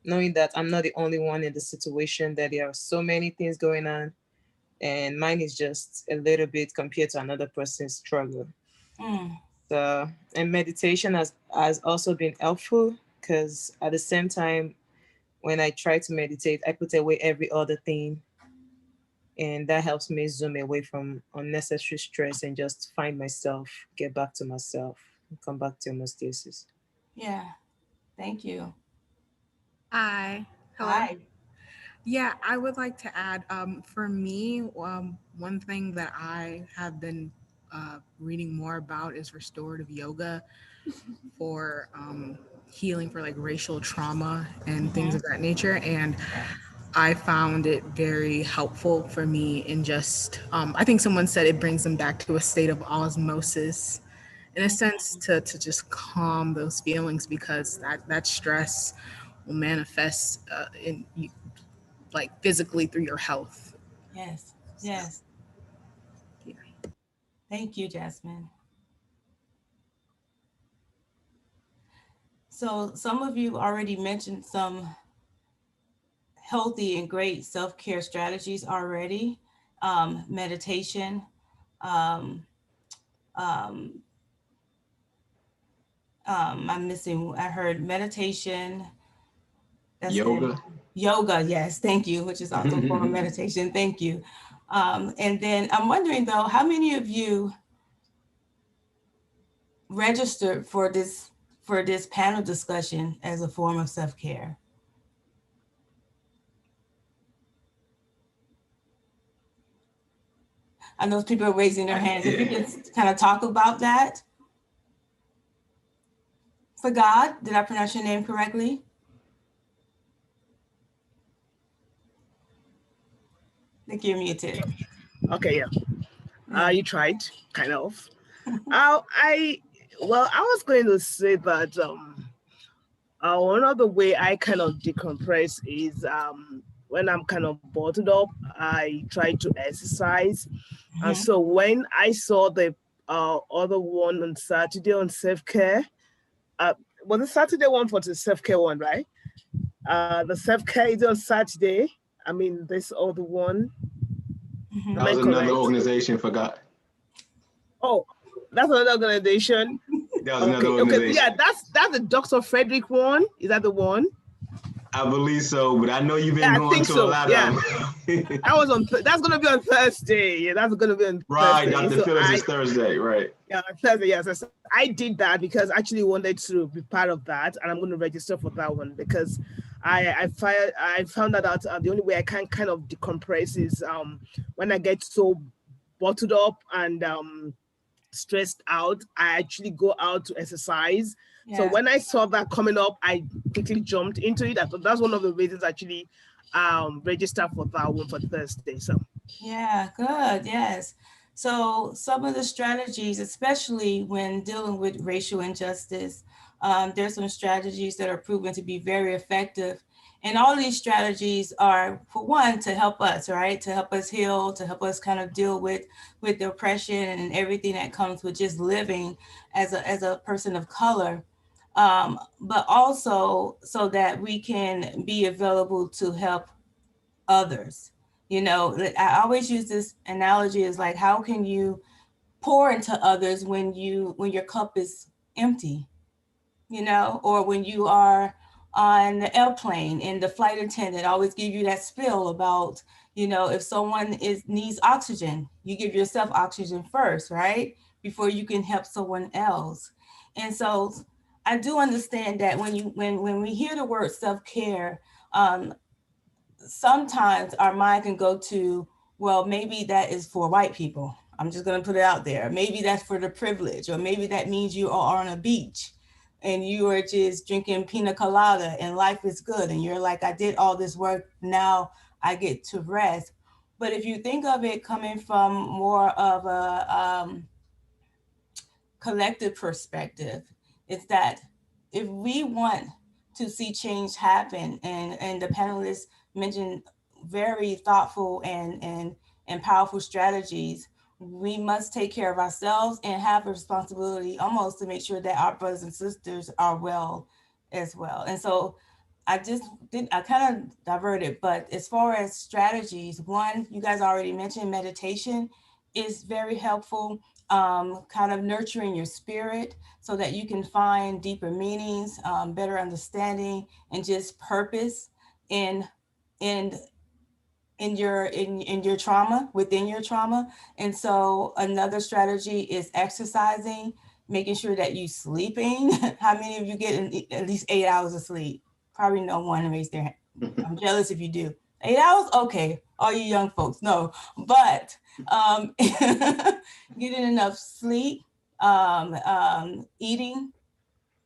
knowing that I'm not the only one in the situation, that there are so many things going on and mine is just a little bit compared to another person's struggle. So, and meditation has also been helpful because at the same time, when I try to meditate, I put away every other thing. And that helps me zoom away from unnecessary stress and just find myself, get back to myself, and come back to homeostasis. Yeah, thank you. Hi. Hello. Hi. Yeah, I would like to add, for me, one thing that I have been reading more about is restorative yoga for healing for like racial trauma and things of that nature. And I found it very helpful for me in just, I think someone said it brings them back to a state of osmosis, in a sense, to just calm those feelings, because that stress will manifest in like physically through your health. Yes, yes. Yeah. Thank you, Jasmine. So some of you already mentioned some healthy and great self-care strategies already. Meditation, I'm missing, I heard meditation. That's Yoga. it. Yoga, yes, thank you, which is also a form of meditation. Thank you. And then I'm wondering though, how many of you registered for this panel discussion as a form of self-care? I know people are raising their hands. If you could kind of talk about that. For God, did I pronounce your name correctly? I think you're muted. Okay, yeah. You tried, kind of. I was going to say that one other way I kind of decompress is when I'm kind of bottled up, I try to exercise. And so when I saw the other one on Saturday on self-care, was the Saturday one for the self-care one, right? The self-care is on Saturday. I mean, this other one. That was another organization, forgot. Oh, that's another organization. That was another organization. Okay, yeah, that's the Dr. Frederick one. Is that the one? I believe so, but I know you've been going to a lot of them. That's gonna be on Thursday. Yeah, that's gonna be on right, Thursday. Dr. Phillips is Thursday, right? Yeah, Thursday. Yes, I did that because I actually wanted to be part of that, and I'm going to register for that one because I found out the only way I can kind of decompress is when I get so bottled up and stressed out, I actually go out to exercise. Yeah. So when I saw that coming up, I quickly jumped into it. I thought that's one of the reasons I actually register for that one for Thursday. So yeah, good. Yes. So some of the strategies, especially when dealing with racial injustice, there's some strategies that are proven to be very effective. And all these strategies are, for one, to help us, right? To help us heal, to help us kind of deal with the oppression and everything that comes with just living as a person of color. But also so that we can be available to help others. You know, I always use this analogy as like, how can you pour into others when your cup is empty, you know, or when you are on the airplane and the flight attendant always give you that spill about, you know, if someone needs oxygen, you give yourself oxygen first, right? Before you can help someone else. And so I do understand that when we hear the word self-care, sometimes our mind can go to, well, maybe that is for white people. I'm just going to put it out there. Maybe that's for the privilege, or maybe that means you are on a beach. and you are just drinking pina colada and life is good. And you're like, I did all this work, now I get to rest. But if you think of it coming from more of a collective perspective, it's that if we want to see change happen, and the panelists mentioned very thoughtful and powerful strategies, we must take care of ourselves and have a responsibility almost to make sure that our brothers and sisters are well as well. And so I kind of diverted, but as far as strategies, one, you guys already mentioned meditation is very helpful. Kind of nurturing your spirit so that you can find deeper meanings, better understanding, and just purpose in your trauma, within your trauma. And so another strategy is exercising, making sure that you sleeping. How many of you get at least 8 hours of sleep? Probably no one raise their hand. I'm jealous if you do. 8 hours? Okay, all you young folks, no. But getting enough sleep, eating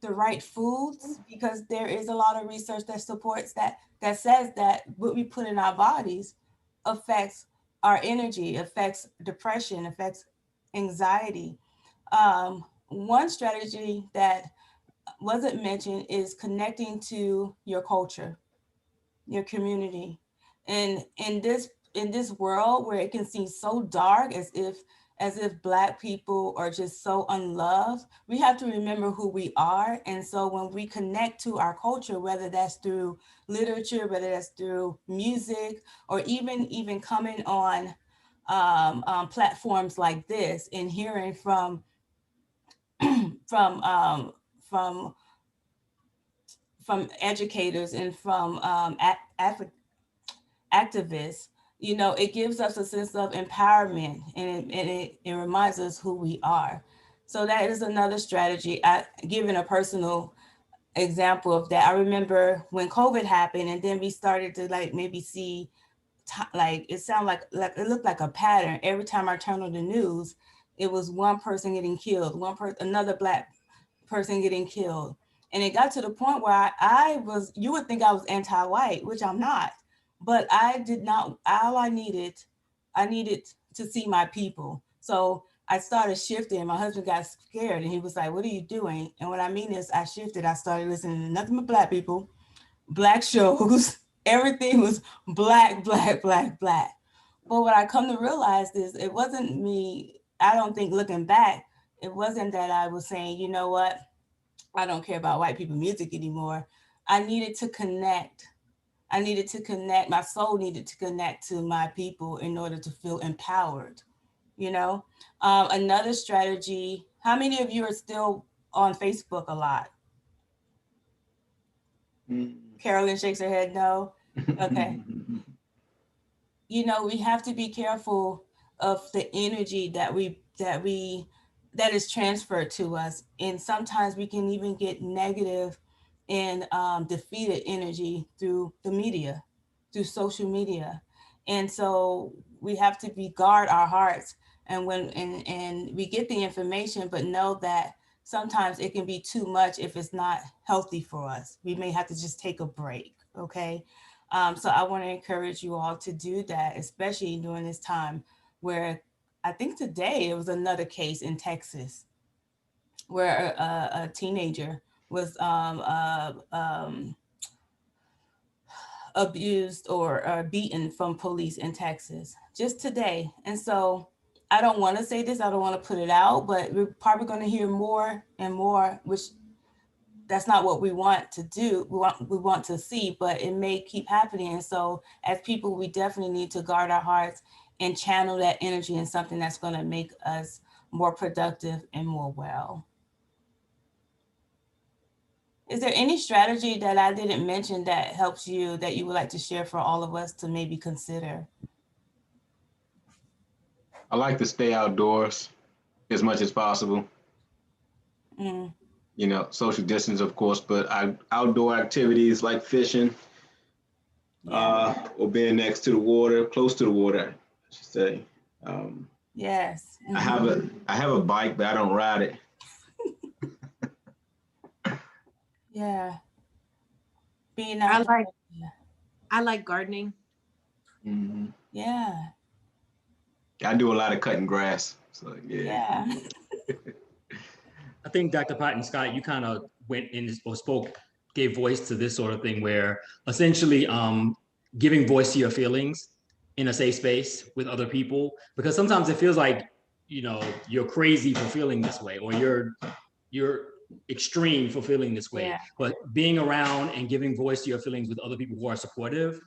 the right foods, because there is a lot of research that supports that says that what we put in our bodies affects our energy, affects depression, affects anxiety. One strategy that wasn't mentioned is connecting to your culture, your community. And in this world where it can seem so dark, as if Black people are just so unloved, we have to remember who we are. And so when we connect to our culture, whether that's through literature, whether that's through music, or even coming on platforms like this and hearing from from educators and from activists, it gives us a sense of empowerment, and it reminds us who we are. So that is another strategy. Giving a personal example of that, I remember when COVID happened, and then we started to maybe see, it sounded like it looked like a pattern. Every time I turned on the news, it was one person getting killed, another Black person getting killed. And it got to the point where you would think I was anti-white, which I'm not, but I did not, I needed to see my people. So I started shifting. My husband got scared and he was like, what are you doing? And what I mean is I shifted. I started listening to nothing but Black people, Black shows, everything was Black, Black, Black, Black. But what I come to realize is it wasn't me, I don't think looking back, it wasn't that I was saying, you know what, I don't care about white people music anymore. I needed to connect. My soul needed to connect to my people in order to feel empowered, Another strategy, how many of you are still on Facebook a lot? Carolyn shakes her head, no? Okay. We have to be careful of the energy that is transferred to us. And sometimes we can even get negative and defeated energy through the media, through social media. And so we have to guard our hearts. And and we get the information, but know that sometimes it can be too much if it's not healthy for us. We may have to just take a break, okay? So I want to encourage you all to do that, especially during this time where I think today it was another case in Texas where a teenager was abused or beaten from police in Texas just today. And so I don't want to say this, I don't want to put it out, but we're probably going to hear more and more, which that's not what we want to do. We want to see, but it may keep happening. And so as people, we definitely need to guard our hearts and channel that energy in something that's going to make us more productive and more well. Is there any strategy that I didn't mention that helps you, that you would like to share for all of us to maybe consider? I like to stay outdoors as much as possible. Social distance, of course, but outdoor activities like fishing, or being next to the water, close to the water, I should say. Yes. I have a bike, but I don't ride it. Yeah. Being I out. I like gardening. Mhm. Yeah. I do a lot of cutting grass. So Yeah. I think Dr. Patton Scott, you kind of went in or spoke, gave voice to this sort of thing where essentially giving voice to your feelings in a safe space with other people, because sometimes it feels like, you know, you're crazy for feeling this way, or you're extreme for feeling this way. Yeah. But being around and giving voice to your feelings with other people who are supportive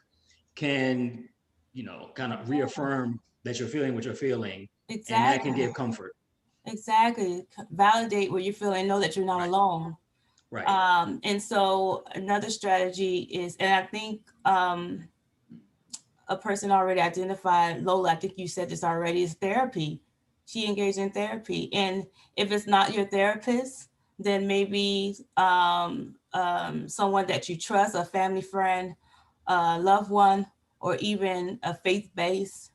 can, you know, kind of reaffirm that you're feeling what you're feeling. Exactly. And that can give comfort. Exactly. Validate what you feel and know that you're not alone. Right. And so another strategy is, and I think a person already identified, Lola, I think you said this already, is therapy. She engaged in therapy. And if it's not your therapist, then maybe someone that you trust, a family friend, a loved one, or even a faith-based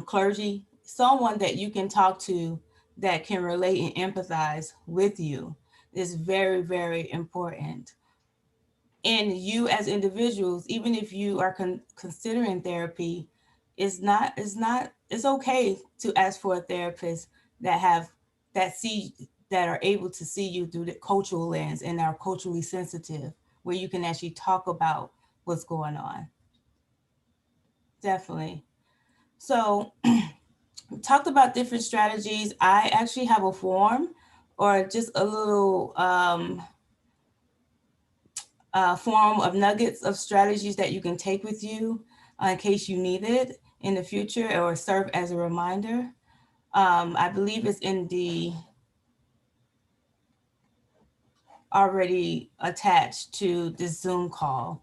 clergy, someone that you can talk to that can relate and empathize with you is very, very important. And you as individuals, even if you are considering therapy, it's okay to ask for a therapist that are able to see you through the cultural lens and are culturally sensitive, where you can actually talk about what's going on. Definitely. So we talked about different strategies. I actually have a form or just a little form of nuggets of strategies that you can take with you in case you need it in the future or serve as a reminder. I believe it's in the already attached to this Zoom call.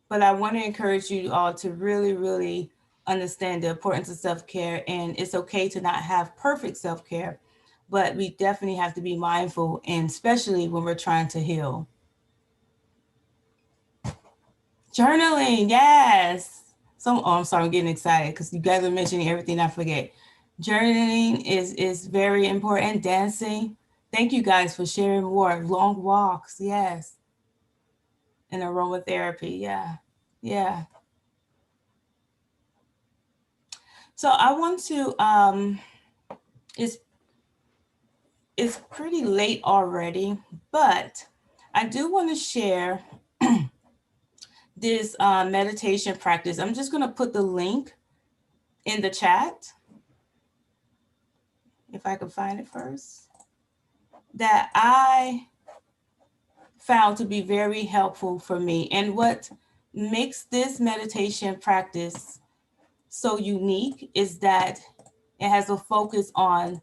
But I want to encourage you all to really, really understand the importance of self-care. And it's okay to not have perfect self-care, but we definitely have to be mindful, and especially when we're trying to heal. Journaling, yes. I'm sorry, I'm getting excited because you guys are mentioning everything I forget. Journaling is very important. Dancing. Thank you guys for sharing more. Long walks, yes. And aromatherapy, yeah. Yeah. So I want to, it's pretty late already, but I do want to share this meditation practice. I'm just going to put the link in the chat, if I can find it first, that I found to be very helpful for me. And what makes this meditation practice so unique is that it has a focus on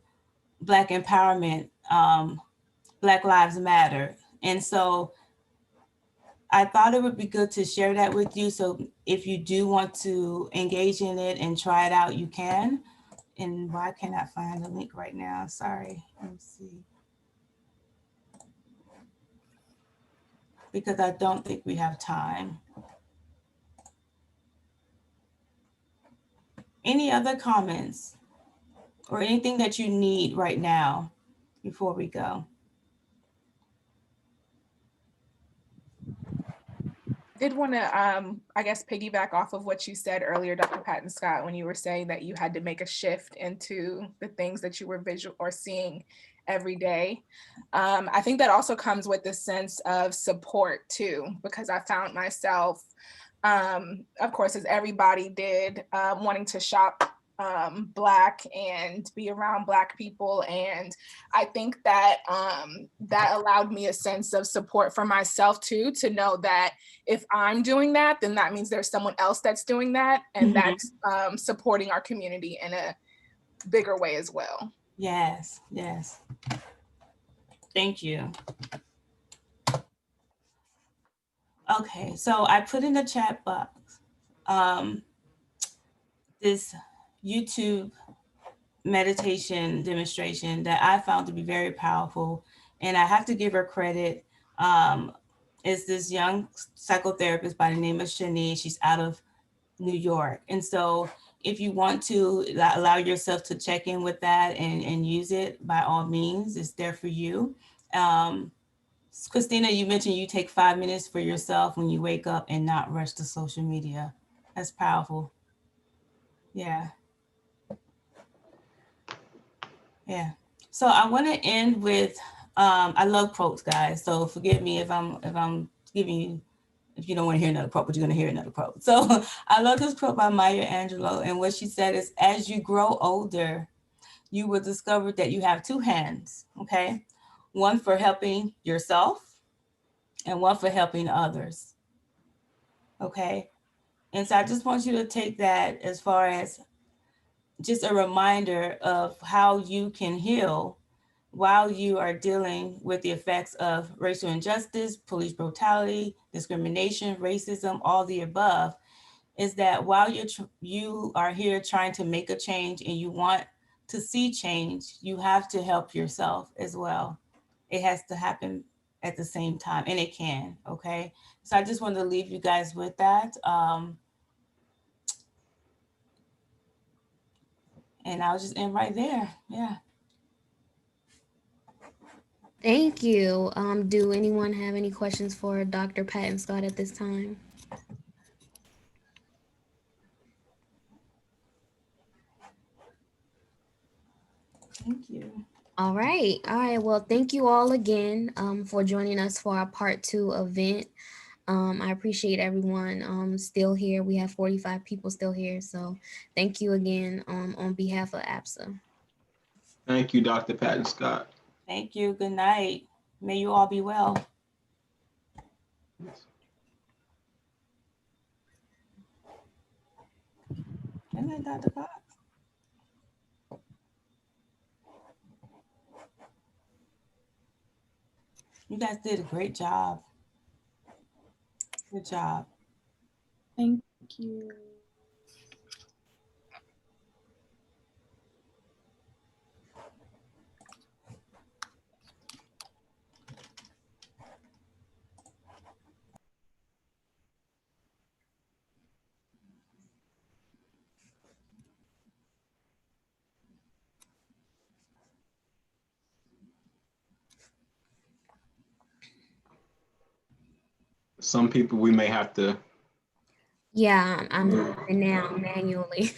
Black empowerment, Black Lives Matter. And so I thought it would be good to share that with you. So if you do want to engage in it and try it out, you can. And why can't I find the link right now? Sorry, let me see. Because I don't think we have time. Any other comments or anything that you need right now before we go? Did want to, I guess, piggyback off of what you said earlier, Dr. Patton Scott, when you were saying that you had to make a shift into the things that you were visual or seeing every day. I think that also comes with a sense of support too, because I found myself, of course, as everybody did, wanting to shop Black and be around Black people. And I think that that allowed me a sense of support for myself too, to know that if I'm doing that, then that means there's someone else that's doing that, and that's supporting our community in a bigger way as well. Yes, yes. Thank you. Okay, so I put in the chat box this YouTube meditation demonstration that I found to be very powerful. And I have to give her credit. It's this young psychotherapist by the name of Shani. She's out of New York. And so if you want to allow yourself to check in with that and use it, by all means, it's there for you. Christina, you mentioned you take 5 minutes for yourself when you wake up and not rush to social media. That's powerful. Yeah. Yeah. So I want to end with, I love quotes, guys. So forgive me if I'm giving you, if you don't want to hear another quote, but you're going to hear another quote. So I love this quote by Maya Angelou. And what she said is, as you grow older, you will discover that you have 2 hands, okay? One for helping yourself and one for helping others, okay? And so I just want you to take that as far as just a reminder of how you can heal while you are dealing with the effects of racial injustice, police brutality, discrimination, racism, all the above, is that while you are here trying to make a change and you want to see change, you have to help yourself as well. It has to happen at the same time, and it can, okay? So I just wanted to leave you guys with that. And I'll just end right there, yeah. Thank you. Do anyone have any questions for Dr. Patton Scott at this time? Thank you. All right. Well, thank you all again for joining us for our part 2 event. I appreciate everyone still here. We have 45 people still here. So thank you again on behalf of APSA. Thank you, Dr. Patton Scott. Thank you. Good night. May you all be well. Good night, Dr. Cox. You guys did a great job. Good job. Thank you. Some people we may have to. Yeah, I'm doing it now manually.